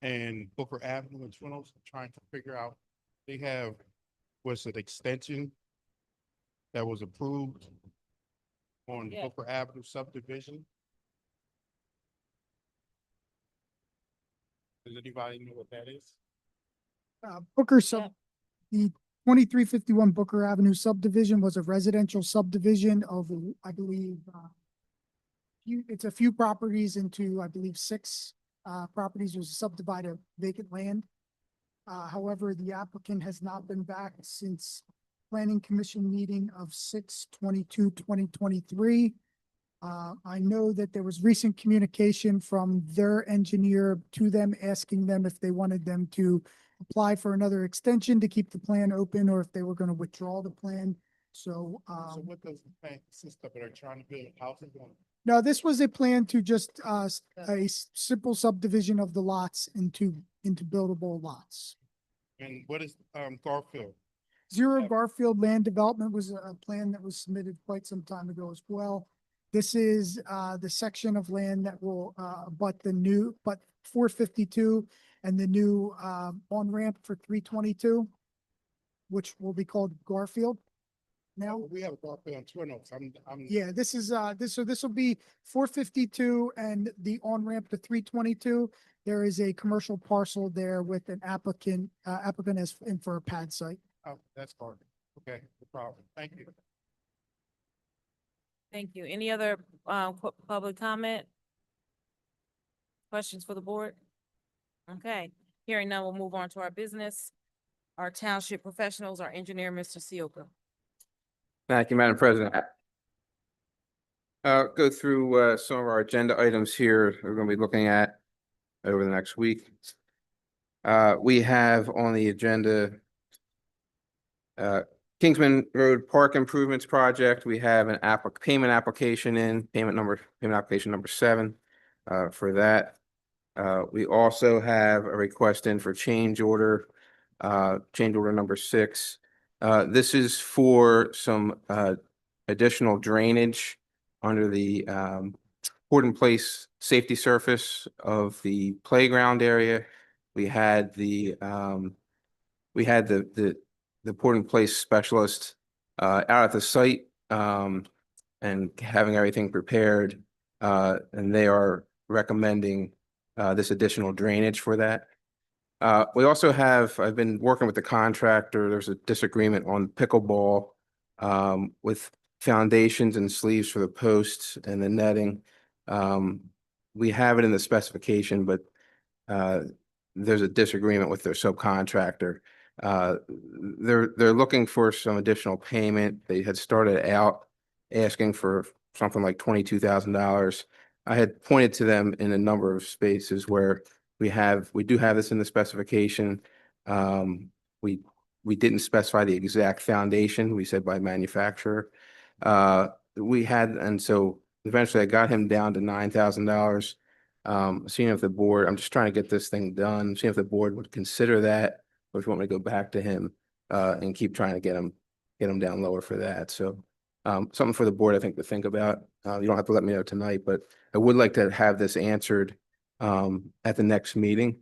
and Booker Avenue and Twin Oaks, trying to figure out, they have, was it extension that was approved on Booker Avenue subdivision? Does anybody know what that is? The 2351 Booker Avenue subdivision was a residential subdivision of, I believe, it's a few properties into, I believe, 6 properties. Was subdivided vacant land. However, the applicant has not been back since Planning Commission meeting of 6/22/2023. I know that there was recent communication from their engineer to them, asking them if they wanted them to apply for another extension to keep the plan open, or if they were going to withdraw the plan. So, So what does the plan consist of? Are they trying to build houses on No, this was a plan to just, simple subdivision of the lots into buildable lots. And what is, Garfield? Zero Garfield Land Development was a plan that was submitted quite some time ago as well. This is, the section of land that will, but 452 and the new, on-ramp for 322, which will be called Garfield. Now, We have a Garfield on Twin Oaks. yeah, this is, this will be 452 and the on-ramp to 322. There is a commercial parcel there with an applicant is in for a pad site. Oh, that's hard. Okay, no problem. Thank you. Thank you. Any other, public comment? Questions for the board? Okay, hearing none, we'll move on to our business. Our township professionals, our engineer, Mr. Sioka. Thank you, Madam President. Go through some of our agenda items here we're going to be looking at over the next week. We have on the agenda Kingsman Road Park Improvements Project. We have an payment application payment application number 7 for that. We also have a request in for change order number 6. This is for some additional drainage under the port in place safety surface of the playground area. We had the port in place specialist out at the site and having everything prepared, and they are recommending this additional drainage for that. We also I've been working with the contractor. There's a disagreement on pickleball with foundations and sleeves for the posts and the netting. We have it in the specification, but there's a disagreement with their subcontractor. They're looking for some additional payment. They had started out asking for something like $22,000. I had pointed to them in a number of spaces where we do have this in the specification. We didn't specify the exact foundation. We said by manufacturer. And so eventually I got him down to $9,000. Seeing if the board, I'm just trying to get this thing done, seeing if the board would consider that, or if you want me to go back to him and keep trying to get him down lower for that. So something for the board, I think, to think about. You don't have to let me know tonight, but I would like to have this answered at the next meeting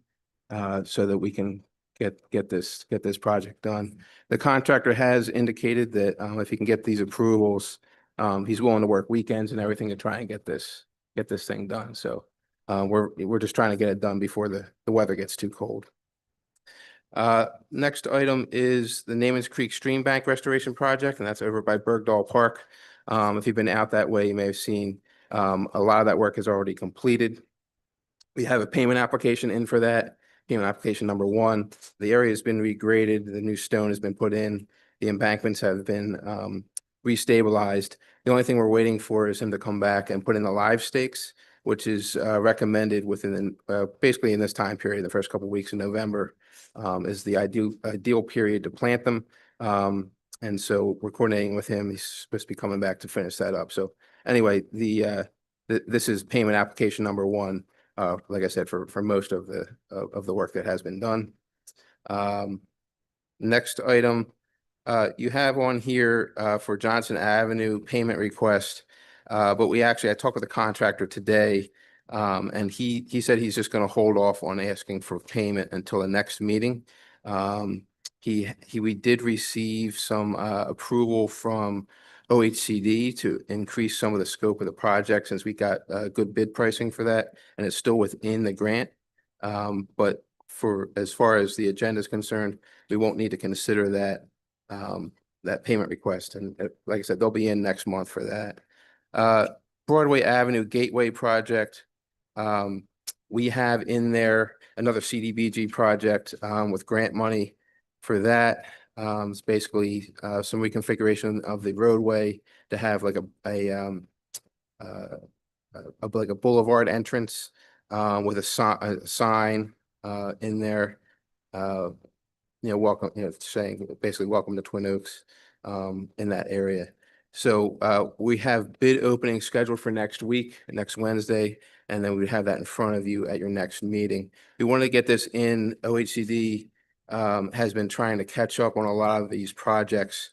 so that we can get this project done. The contractor has indicated that if he can get these approvals, he's willing to work weekends and everything to try and get this thing done. So we're just trying to get it done before the weather gets too cold. Next item is the Namens Creek Stream Bank Restoration Project, and that's over by Bergdahl Park. If you've been out that way, you may have seen a lot of that work is already completed. We have a payment application in for that. Payment application number 1. The area has been regraded. The new stone has been put in. The embankments have been restabilized. The only thing we're waiting for is him to come back and put in the live stakes, which is recommended within basically in this time period, the first couple of weeks in November is the ideal period to plant them. And so we're coordinating with him. He's supposed to be coming back to finish that up. So anyway, this is payment application number 1. Like I said, for most of the work that has been done. Next item, you have on here for Johnson Avenue payment request, but I talked with the contractor today, and he said he's just going to hold off on asking for payment until the next meeting. We did receive some approval from OHCD to increase some of the scope of the project since we got good bid pricing for that, and it's still within the grant. But as far as the agenda is concerned, we won't need to consider that payment request. And like I said, they'll be in next month for that. Broadway Avenue Gateway Project. We have in there another CDBG project with grant money for that. It's basically some reconfiguration of the roadway to have like a boulevard entrance with a sign in there. Welcome, saying basically welcome to Twin Oaks in that area. So we have bid opening scheduled for next week, next Wednesday, and then we have that in front of you at your next meeting. We want to get this in. OHCD has been trying to catch up on a lot of these projects.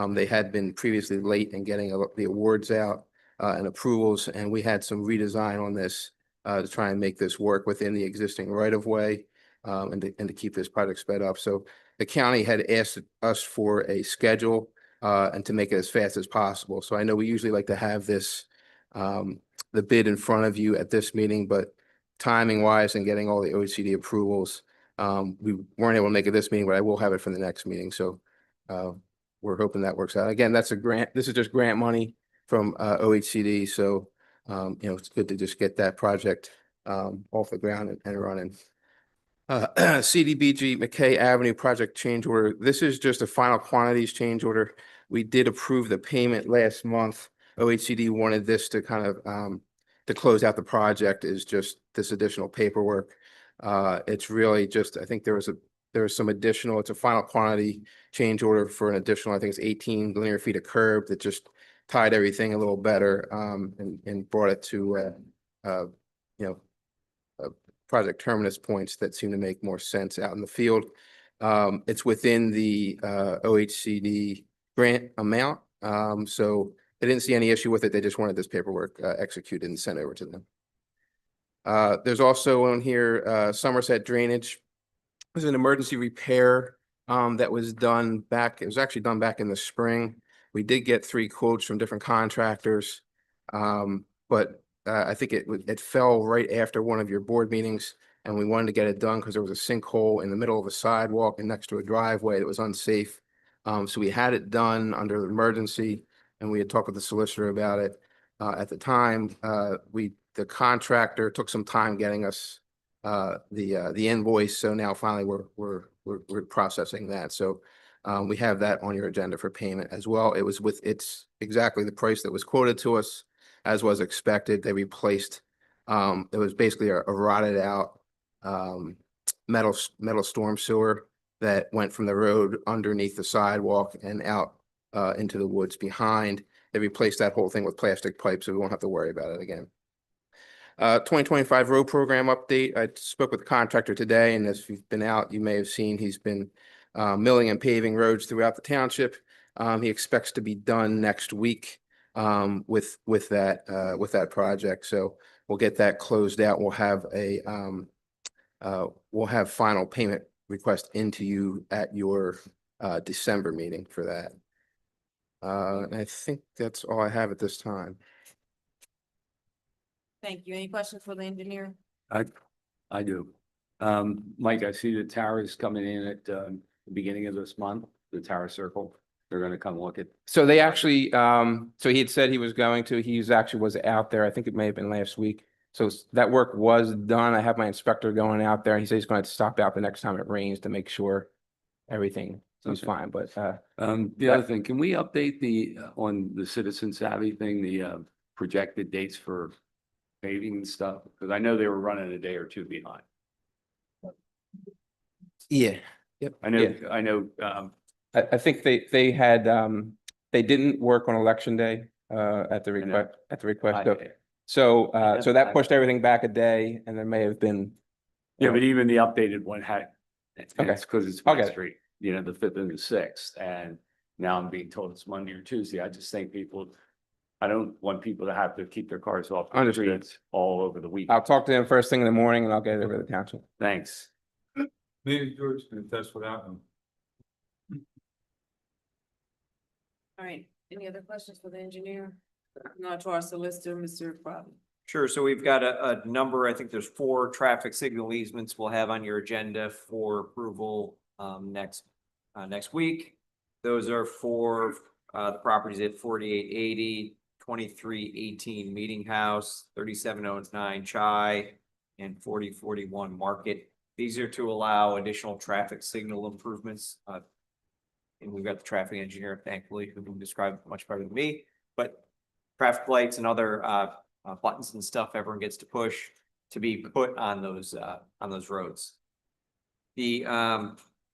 They had been previously late in getting the awards out and approvals, and we had some redesign on this to try and make this work within the existing right-of-way and to keep this project sped up. So the county had asked us for a schedule and to make it as fast as possible. So I know we usually like to have this, the bid in front of you at this meeting, but timing wise and getting all the OECD approvals, we weren't able to make it this meeting, but I will have it for the next meeting. So we're hoping that works out. Again, that's a grant. This is just grant money from OHCD. So, it's good to just get that project off the ground and running. CDBG McKay Avenue project change order. This is just a final quantities change order. We did approve the payment last month. OHCD wanted this to kind of to close out the project is just this additional paperwork. It's really just, I think there was some additional, it's a final quantity change order for an additional, I think it's 18 linear feet of curb that just tied everything a little better and brought it to project terminus points that seem to make more sense out in the field. It's within the OHCD grant amount. So they didn't see any issue with it. They just wanted this paperwork executed and sent over to them. There's also on here Somerset Drainage. There's an emergency repair that was done back. It was actually done back in the spring. We did get 3 quotes from different contractors, but I think it fell right after one of your board meetings, and we wanted to get it done because there was a sinkhole in the middle of a sidewalk and next to a driveway that was unsafe. So we had it done under emergency, and we had talked with the solicitor about it. At the time, the contractor took some time getting us the invoice. So now finally we're processing that. So we have that on your agenda for payment as well. It's exactly the price that was quoted to us. As was expected, they replaced, it was basically a rotted out metal storm sewer that went from the road underneath the sidewalk and out into the woods behind. They replaced that whole thing with plastic pipe, so we won't have to worry about it again. 2025 road program update. I spoke with the contractor today, and if you've been out, you may have seen he's been milling and paving roads throughout the township. He expects to be done next week with that project. So we'll get that closed out. We'll have final payment request into you at your December meeting for that. And I think that's all I have at this time. Thank you. Any questions for the engineer? I do. Mike, I see the towers coming in at the beginning of this month, the tower circle. They're gonna come look at. So they actually, so he had said he was going to, was out there. I think it may have been last week. So that work was done. I have my inspector going out there. He said he's going to stop out the next time it rains to make sure everything is fine, but the other thing, can we update on the Citizen Savvy thing, the projected dates for paving and stuff? Because I know they were running a day or two behind. yeah. Yep. I know, I think they had, they didn't work on election day, at the request of. So that pushed everything back a day, and there may have been. Yeah, but even the updated one had, it's because it's Okay. West Street, the 5th and the 6th, and now I'm being told it's Monday or Tuesday. I just think I don't want people to have to keep their cars off the streets all over the week. I'll talk to him first thing in the morning, and I'll get it over to the council. Thanks. Maybe George can attest for that one. All right. Any other questions for the engineer? Now to our solicitor, Mr. Crowley. Sure. So we've got a number, I think there's 4 traffic signal easements we'll have on your agenda for approval next week. Those are for the properties at 4880, 2318 Meeting House, 3709 Chai, and 4041 Market. These are to allow additional traffic signal improvements. And we've got the traffic engineer, thankfully, who can describe it much better than me, but traffic lights and other buttons and stuff everyone gets to push to be put on those roads. The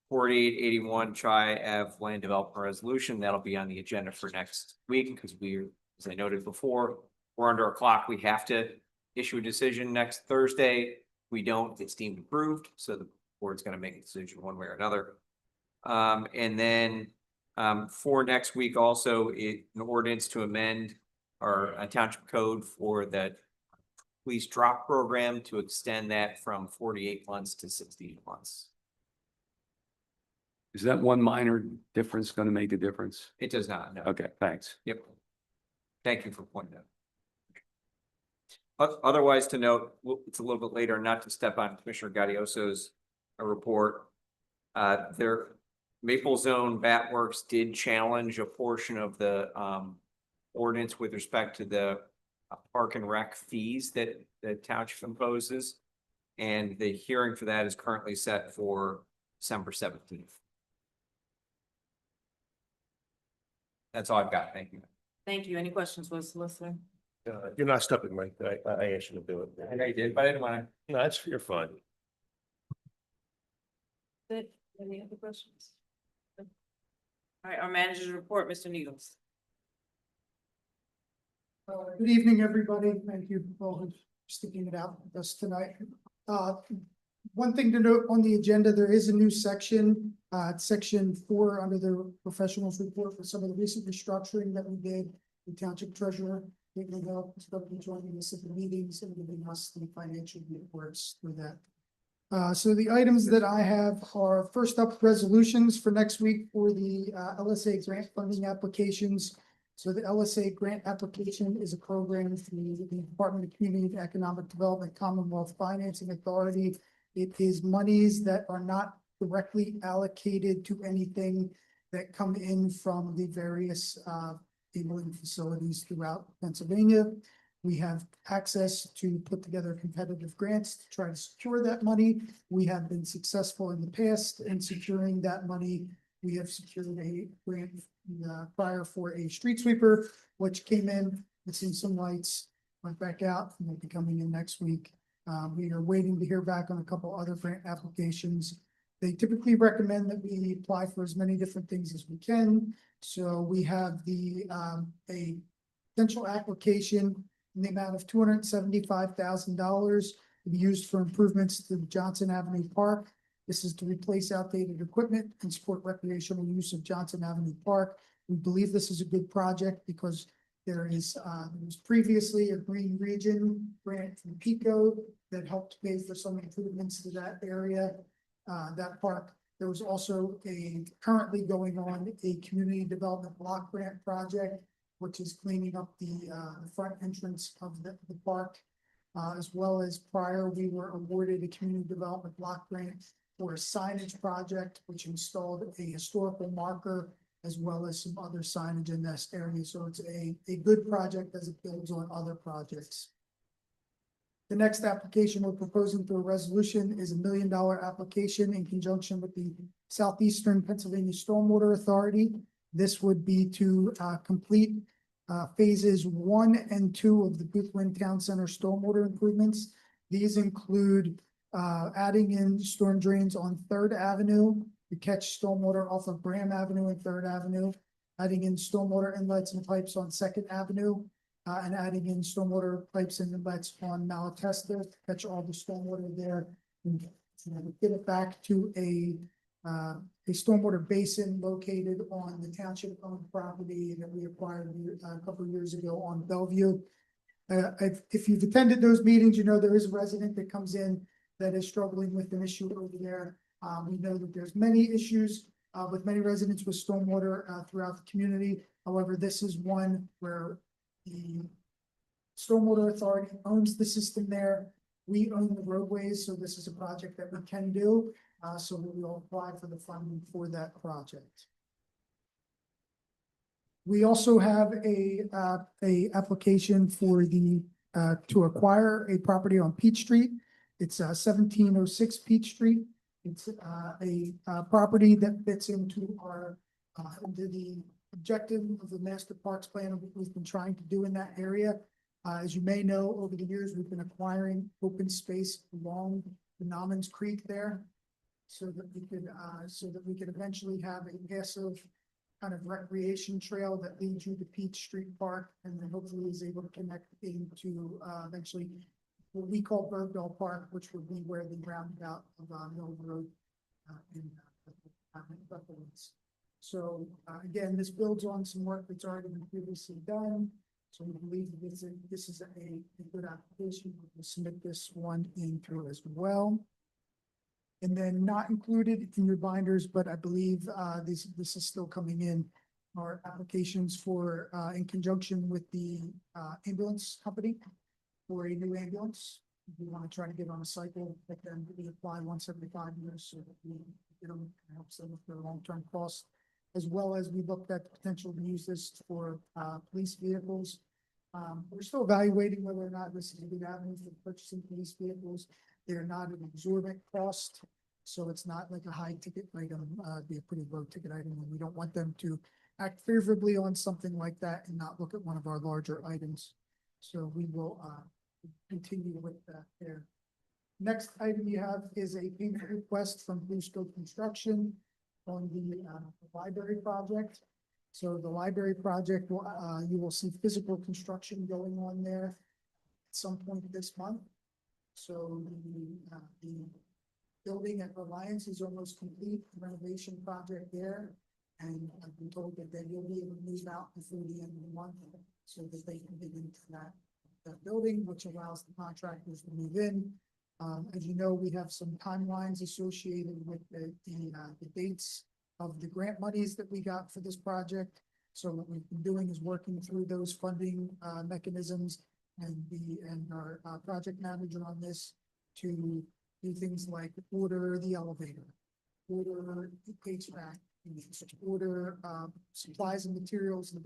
4881 Chi Ave Land Development Resolution. That'll be on the agenda for next week because as I noted before, we're under a clock. We have to issue a decision next Thursday. If we don't, it's deemed approved. So the board's going to make a decision one way or another. And then for next week also, an ordinance to amend our township code for the police drop program to extend that from 48 months to 60 months. Is that one minor difference going to make a difference? It does not, no. Okay, thanks. Yep. Thank you for pointing out. Otherwise to note, it's a little bit later, not to step on Commissioner Gaudioso's report. Their Maple Zone Bat Works did challenge a portion of the ordinance with respect to the park and rec fees that the township imposes. And the hearing for that is currently set for December 17th. That's all I've got. Thank you. Thank you. Any questions for the solicitor? You're not stepping, Mike. I asked you to do it. I know you did, but I didn't want to. No, that's, you're fine. Any other questions? All right, our manager's report, Mr. Needles. Good evening, everybody. Thank you all for sticking it out with us tonight. One thing to note on the agenda, there is a new section, section 4 under the professionals report for some of the recent restructuring that we did. The township treasurer, Caitlin Hill, is going to be joining us at the meetings and giving us the financial reports for that. So the items that I have are first up resolutions for next week for the LSA grant funding applications. So the LSA grant application is a program through the Department of Community and Economic Development Commonwealth Financing Authority. It is monies that are not directly allocated to anything that come in from the various enabling facilities throughout Pennsylvania. We have access to put together competitive grants to try to secure that money. We have been successful in the past in securing that money. We have secured a grant prior for a street sweeper, which came in, missing some lights, went back out, and will be coming in next week. We are waiting to hear back on a couple other grant applications. They typically recommend that we apply for as many different things as we can. So we have a potential application in the amount of $275,000 to be used for improvements to Johnson Avenue Park. This is to replace outdated equipment and support recreational use of Johnson Avenue Park. We believe this is a good project because there was previously a Green Region grant from PICO that helped pay for some improvements to that area, that park. There was also currently going on a community development block grant project, which is cleaning up the front entrance of the park. As well as prior, we were awarded a community development block grant for a signage project, which installed a historical marker as well as some other signage in this area. So it's a good project as it builds on other projects. The next application we're proposing through a resolution is $1 million application in conjunction with the Southeastern Pennsylvania Stormwater Authority. This would be to complete phases 1 and 2 of the Boothwyn Town Center stormwater improvements. These include adding in storm drains on 3rd Avenue to catch stormwater off of Graham Avenue and 3rd Avenue, adding in stormwater inlets and pipes on 2nd Avenue, and adding in stormwater pipes and inlets on Malatesta to catch all the stormwater there and get it back to a stormwater basin located on the township owned property that we acquired a couple of years ago on Bellevue. If you've attended those meetings, you know there is a resident that comes in that is struggling with an issue over there. We know that there's many issues with many residents with stormwater throughout the community. However, this is one where the Stormwater Authority owns the system there. We own the roadways, so this is a project that we can do. So we will apply for the funding for that project. We also have a application for to acquire a property on Peach Street. It's 1706 Peach Street. It's a property that fits into the objective of the master parks plan of what we've been trying to do in that area. As you may know, over the years, we've been acquiring open space along the Nommans Creek there. so that we could eventually have a passive kind of recreation trail that leads you to Peach Street Park and then hopefully is able to connect into, eventually what we call Bergdahl Park, which would be where the roundabout of, Mill Road, is. So, again, this builds on some work that's already been previously done. So we believe that this is a good application. We'll submit this one in through as well. And then not included in your binders, but I believe this is still coming in, are applications for in conjunction with the ambulance company for a new ambulance. We want to try to get on a cycle, let them reapply once every 5 years so that we get them, helps them with their long-term costs. As well as we looked at the potential to use this for police vehicles. We're still evaluating whether or not this is a good avenue for purchasing police vehicles. They're not an exorbitant cost, so it's not like a high ticket item, be a pretty low ticket item, and we don't want them to act favorably on something like that and not look at one of our larger items. So we will continue with that there. Next item you have is a payment request from Blue Scope Construction on the library project. So the library project, you will see physical construction going on there at some point this month. So the building at Reliance is almost complete, the renovation project there. And I've been told that they will be able to move out before the end of the month so that they can get into that building, which allows the contractors to move in. As you know, we have some timelines associated with the dates of the grant monies that we got for this project. So what we've been doing is working through those funding mechanisms and our project manager on this to do things like order the elevator, order the HVAC, order supplies and materials and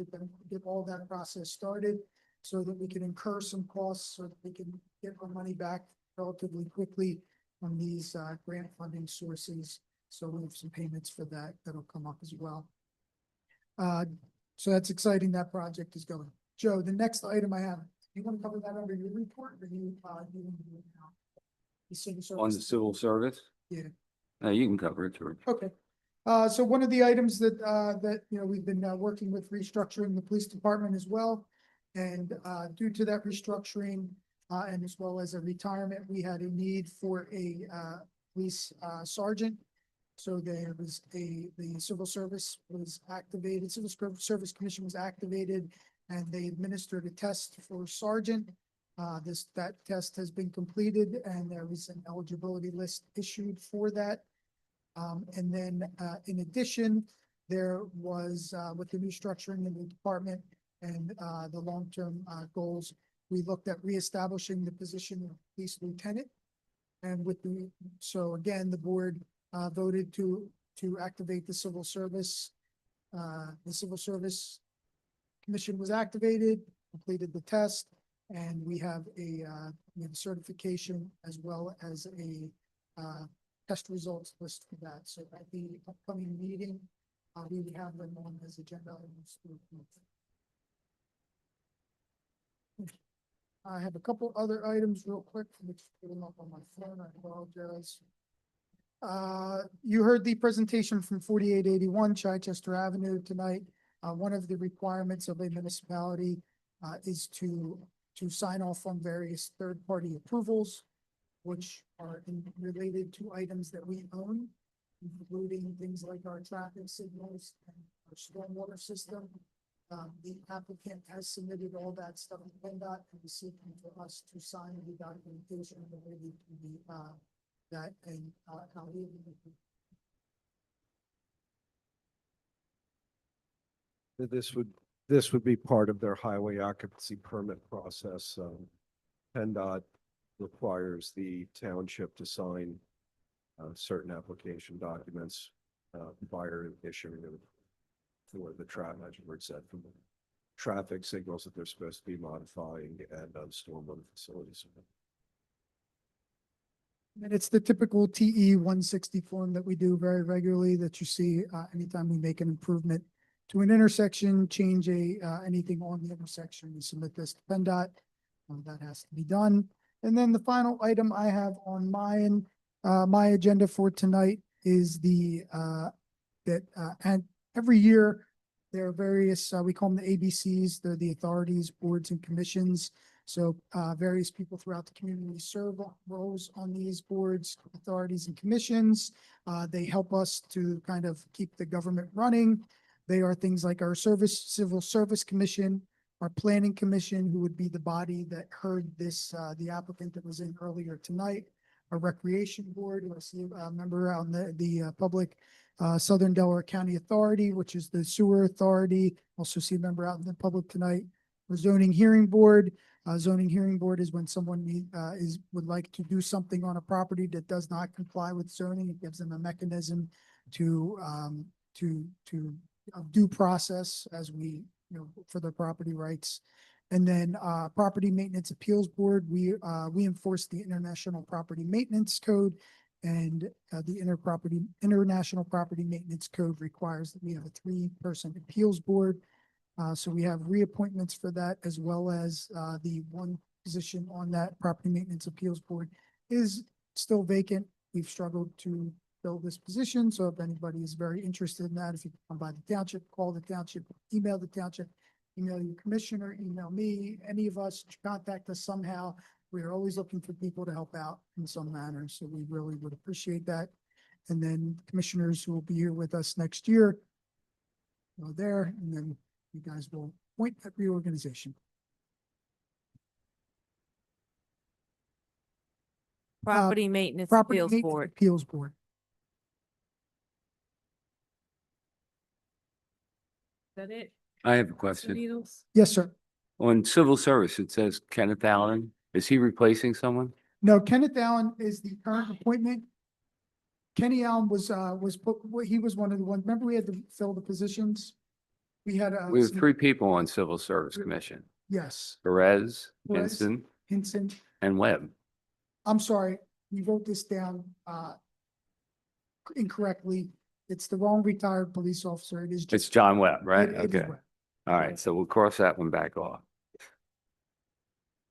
get all that process started so that we can incur some costs so that we can get our money back relatively quickly on these grant funding sources. So we have some payments for that that'll come up as well. So that's exciting. That project is going. Joe, the next item I have, you want to cover that under your report or you want to do it now? The civil service. On the civil service? Yeah. You can cover it, George. Okay. So one of the items that we've been working with restructuring the police department as well. And due to that restructuring and as well as a retirement, we had a need for a police sergeant. So there was the civil service was activated, Civil Service Commission was activated, and they administered a test for sergeant. That test has been completed and there was an eligibility list issued for that. And then in addition, there was with the restructuring in the department and the long-term goals, we looked at reestablishing the position of police lieutenant. And so again, the board voted to activate the civil service. The Civil Service Commission was activated, completed the test, and we have a certification as well as a test results list for that. So at the upcoming meeting, we would have them on as agenda items. I have a couple other items real quick, which put them up on my phone. I apologize. You heard the presentation from 4881 Chichester Avenue tonight. One of the requirements of a municipality is to sign off on various third-party approvals, which are related to items that we own, including things like our traffic signals and our stormwater system. The applicant has submitted all that stuff to PennDOT and is seeking for us to sign the documentation related to that and how we. This would be part of their highway occupancy permit process. PennDOT requires the township to sign certain application documents prior to issuing them for the traffic, where it said from the traffic signals that they're supposed to be modifying and stormwater facilities. And it's the typical TE 160 form that we do very regularly that you see anytime we make an improvement to an intersection, change anything on the intersection, we submit this to PennDOT. That has to be done. And then the final item I have on my agenda for tonight is and every year there are various, we call them the ABCs, they're the authorities, boards and commissions. So various people throughout the community serve roles on these boards, authorities and commissions. They help us to kind of keep the government running. They are things like our Civil Service Commission, our Planning Commission, who would be the body that heard this, the applicant that was in earlier tonight. Our Recreation Board, who I see a member on the public, Southern Delaware County Authority, which is the sewer authority. Also see a member out in the public tonight. Our Zoning Hearing Board. Zoning Hearing Board is when someone would like to do something on a property that does not comply with zoning. It gives them a mechanism to due process as for their property rights. And then Property Maintenance Appeals Board, we enforce the International Property Maintenance Code, and the International Property Maintenance Code requires that we have a 3-person appeals board. So we have reappointments for that, as well as the one position on that Property Maintenance Appeals Board is still vacant. We've struggled to fill this position. So if anybody is very interested in that, if you come by the township, call the township, email the township, email your commissioner, email me, any of us, contact us somehow. We are always looking for people to help out in some manner. So we really would appreciate that. And then commissioners who will be here with us next year are there, and then you guys will appoint that reorganization. Property Maintenance Property Appeals Maintenance Board. Appeals Board. Is that it? I have a Mr. question. Needles? Yes, sir. On civil service, it says Kenneth Allen. Is he replacing someone? No, Kenneth Allen is the current appointment. Kenny Allen was he was one of the ones, remember we had to fill the positions? We had We have 3 people on Civil Service Commission, yes, Perez, Perez. Hinson, Hinson. and Webb. I'm sorry, we wrote this down incorrectly. It's the wrong retired police officer. It is It's John Webb, right? It is Okay. Webb. All right, so we'll cross that one back off. It's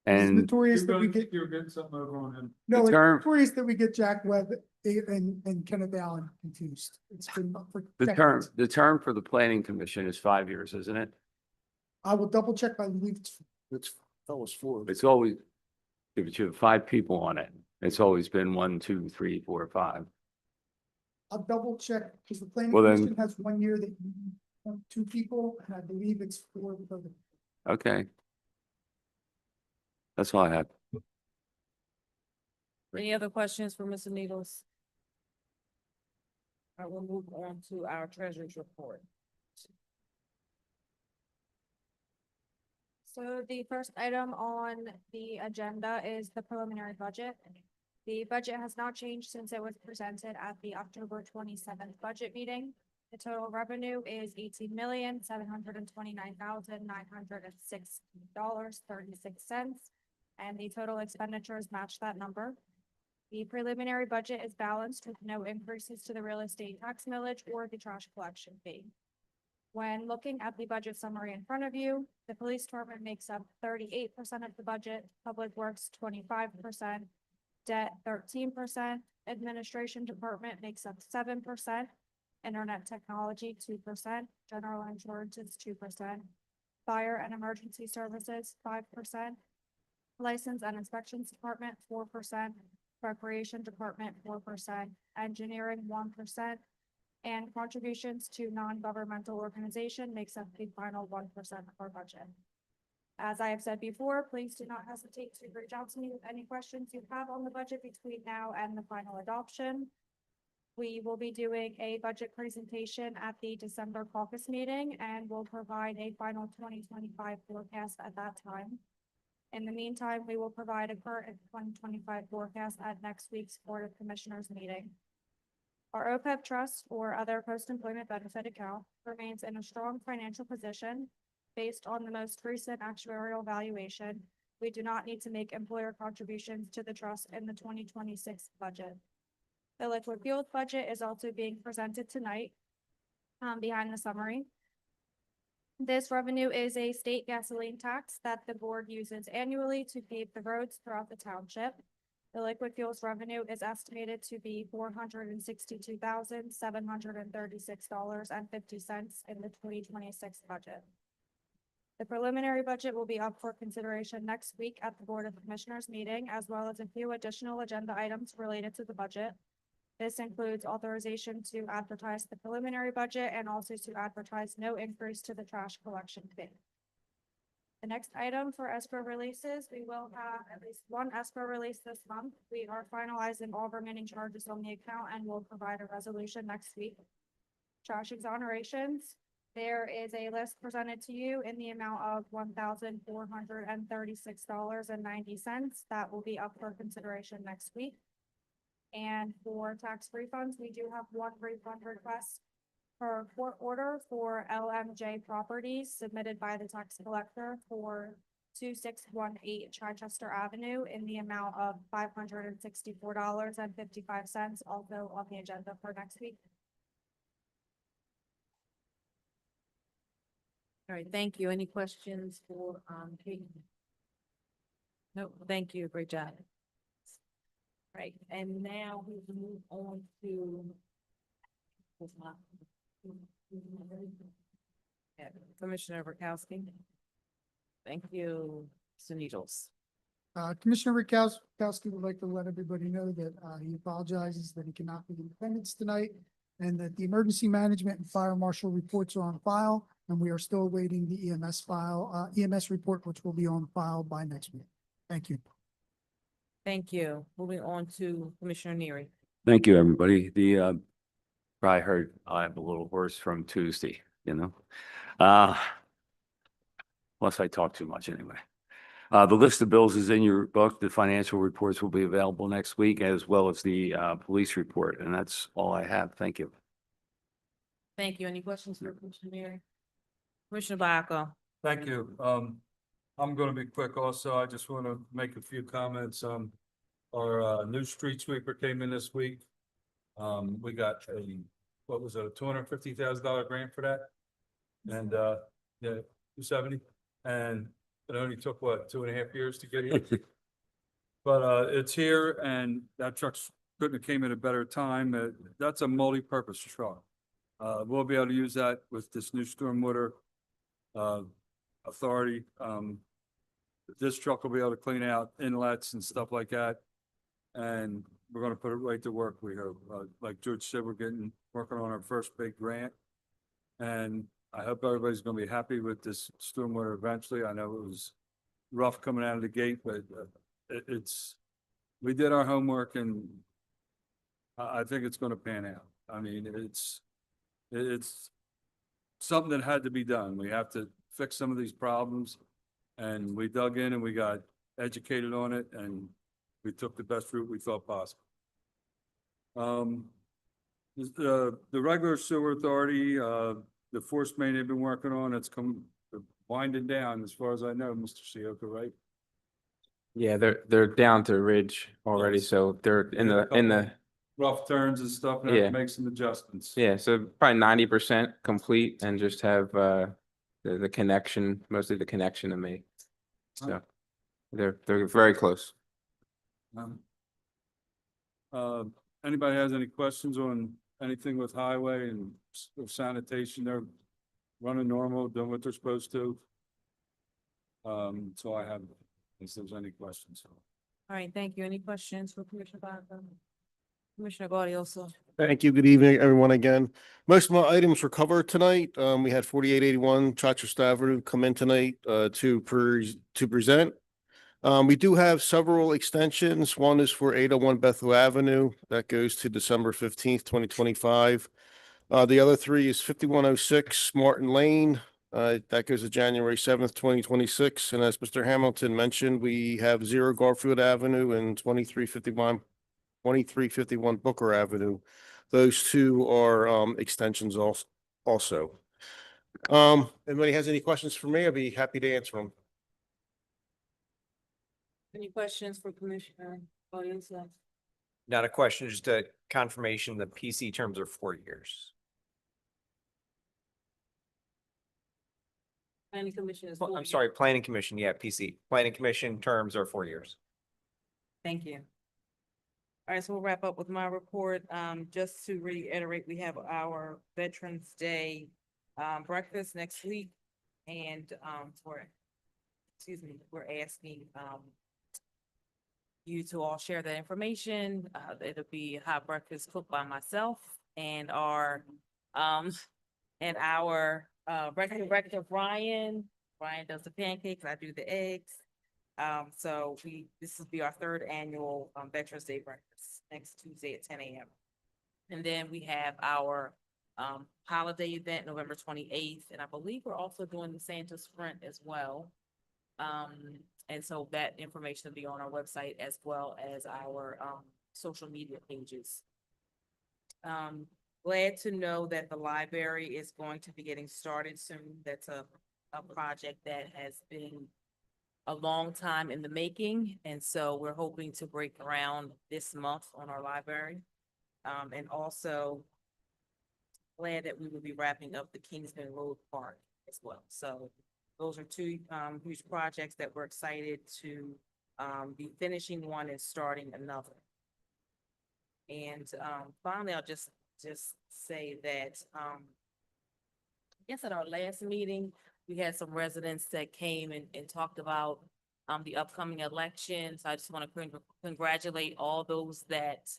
And notorious that we get, You're getting something over on him. no, it's term- notorious that we get Jack Webb and Kenneth Allen confused. It's been for decades. the term for the Planning Commission is 5 years, isn't it? I will double check, but I believe That was 4. It's always, if you have 5 people on it, it's always been 1, 2, 3, 4, 5. I'll double check, because the planning Well, then- commission has 1 year that you want 2 people, and I believe it's 4 for the. Okay. That's all I had. Any other questions for Mr. Needles? I will move on to our treasurer's report. So the first item on the agenda is the preliminary budget. The budget has not changed since it was presented at the October 27th budget meeting. The total revenue is $18,729,906.36, and the total expenditures match that number. The preliminary budget is balanced with no increases to the real estate tax millage or the trash collection fee. When looking at the budget summary in front of you, the police department makes up 38% of the budget, public works 25%, debt 13%, administration department makes up 7%, internet technology 2%, general insurance is 2%, fire and emergency services 5%, license and inspections department 4%, recreation department 4%, engineering 1%, and contributions to non-governmental organization makes up the final 1% of our budget. As I have said before, please do not hesitate to reach out to me with any questions you have on the budget between now and the final adoption. We will be doing a budget presentation at the December caucus meeting, and we'll provide a final 2025 forecast at that time. In the meantime, we will provide a current 2025 forecast at next week's Board of Commissioners meeting. Our OPEB trust or other post-employment benefit account remains in a strong financial position. Based on the most recent actuarial valuation, we do not need to make employer contributions to the trust in the 2026 budget. The liquid fuels budget is also being presented tonight behind the summary. This revenue is a state gasoline tax that the board uses annually to pave the roads throughout the township. The liquid fuels revenue is estimated to be $462,736.50 in the 2026 budget. The preliminary budget will be up for consideration next week at the Board of Commissioners meeting, as well as a few additional agenda items related to the budget. This includes authorization to advertise the preliminary budget and also to advertise no increase to the trash collection fee. The next item for escrow releases, we will have at least one escrow release this month. We are finalizing all remaining charges on the account and will provide a resolution next week. Trash exonerations, there is a list presented to you in the amount of $1,436.90. That will be up for consideration next week. And for tax refunds, we do have one refund request for court order for LMJ Properties submitted by the tax collector for 2618 Chichester Avenue in the amount of $564.55, also on the agenda for next week. All right, thank you. Any questions for, Kate? No, thank you. Great job. Right, and now we move on to Commissioner Burkowski. Thank you, Mr. Needles. Commissioner Rakowski would like to let everybody know that he apologizes that he cannot be in attendance tonight, and that the emergency management and fire marshal reports are on file, and we are still awaiting the EMS report, which will be on file by next week. Thank you. Thank you. Moving on to Commissioner Neary. Thank you, everybody. I heard I have a little worse from Tuesday, Plus I talk too much anyway. The list of bills is in your book. The financial reports will be available next week, as well as the police report. And that's all I have. Thank you. Thank you. Any questions for Commissioner Neary? Commissioner Baca. Thank you. I'm gonna be quick also. I just want to make a few comments. Our new street sweeper came in this week. We got a $250,000 grant for that? And yeah, 270, and it only took 2.5 years to get here. But it's here, and that truck's couldn't have came at a better time. That's a multi-purpose truck. We'll be able to use that with this new stormwater authority. This truck will be able to clean out inlets and stuff like that. And we're gonna put it right to work. We hope, like George said, we're working on our first big grant. And I hope everybody's gonna be happy with this stormwater eventually. I know it was rough coming out of the gate, but we did our homework, and I think it's gonna pan out. I mean, it's something that had to be done. We have to fix some of these problems. And we dug in and we got educated on it, and we took the best route we thought possible. The regular sewer authority, the force main they've been working on, it's winding down as far as I know, Mr. Sioka, right? Yeah, they're down to ridge already, Yes. so they're in the Rough turns and stuff, and have Yeah. to make some adjustments. yeah, so probably 90% complete, and just have the connection, mostly the connection to make. So they're very close. Anybody has any questions on anything with highway and sanitation? They're running normal, doing what they're supposed to. So I have, if there's any questions. All right, thank you. Any questions for Commissioner Baca? Commissioner Gaudioso. Thank you. Good evening, everyone, again. Most of my items were covered tonight. We had 4881 Chichester Avenue come in tonight to present. We do have several extensions. One is for 801 Bethel Avenue. That goes to December 15th, 2025. The other three is 5106 Martin Lane. That goes to January 7th, 2026. And as Mr. Hamilton mentioned, we have 0 Garfield Avenue and 2351 Booker Avenue. Those two are extensions also. Anybody has any questions for me? I'd be happy to answer them. Any questions for Commissioner Gaudioso? Not a question, just a confirmation. The PC terms are 4 years. Planning Commission is. Well, I'm sorry, Planning Commission, yeah, PC. Planning Commission terms are 4 years. Thank you. All right, so we'll wrap up with my report. Just to reiterate, we have our Veterans Day breakfast next week. And we're asking you to all share that information. It'll be a hot breakfast cooked by myself and our regular Brian. Brian does the pancakes, I do the eggs. So this will be our third annual Veterans Day breakfast next Tuesday at 10 a.m. And then we have our holiday event November 28th, and I believe we're also doing the Santa Sprint as well. And so that information will be on our website as well as our social media pages. Glad to know that the library is going to be getting started soon. That's a project that has been a long time in the making, and so we're hoping to break ground this month on our library. And also glad that we will be wrapping up the Kingsman Road Park as well. So those are two huge projects that we're excited to be finishing one and starting another. And finally, I'll just say that I guess at our last meeting, we had some residents that came and talked about the upcoming election. So I just want to congratulate all those that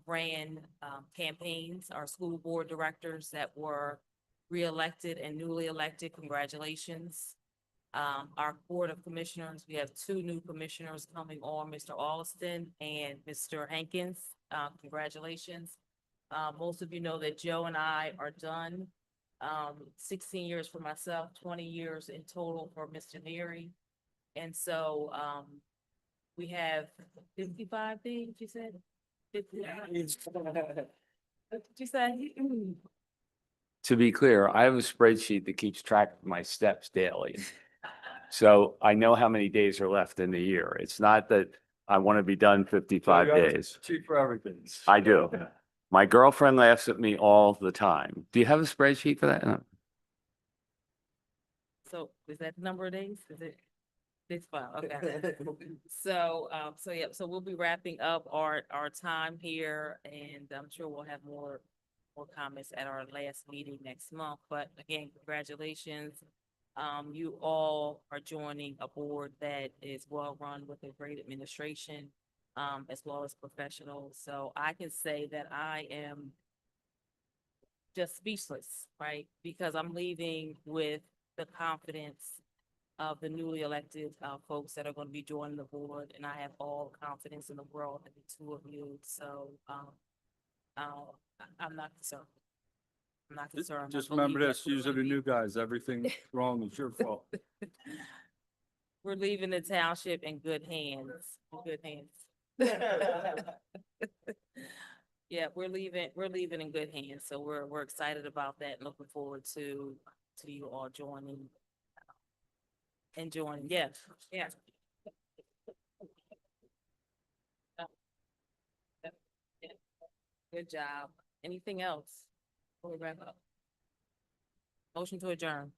ran campaigns, our school board directors that were reelected and newly elected. Congratulations. Our board of commissioners, we have two new commissioners coming on, Mr. Alston and Mr. Hankins. Congratulations. Most of you know that Joe and I are done. 16 years for myself, 20 years in total for Mr. Neary. And so we have 55 days, you said? 55. What did you say? To be clear, I have a spreadsheet that keeps track of my steps daily. So I know how many days are left in the year. It's not that I want to be done 55 days. Cheap for everything. I do. My girlfriend laughs at me all the time. Do you have a spreadsheet for that? No. So is that the number of days? Is it? It's fine, okay. So we'll be wrapping up our time here, and I'm sure we'll have more comments at our last meeting next month. But again, congratulations. You all are joining a board that is well run with a great administration, as well as professionals. So I can say that I am just speechless, right? Because I'm leaving with the confidence of the newly elected folks that are going to be joining the board, and I have all the confidence in the world in the two of you. So I'm not concerned. I'm not concerned. Just I believe remember that this, we're usually gonna the be- new guys, everything wrong is your fault. We're leaving the township in good hands. In good hands. Yeah, we're leaving in good hands. So we're excited about that and looking forward to you all joining. And joining, yes, yeah. Good job. Anything else? Before we wrap up? Motion to adjourn.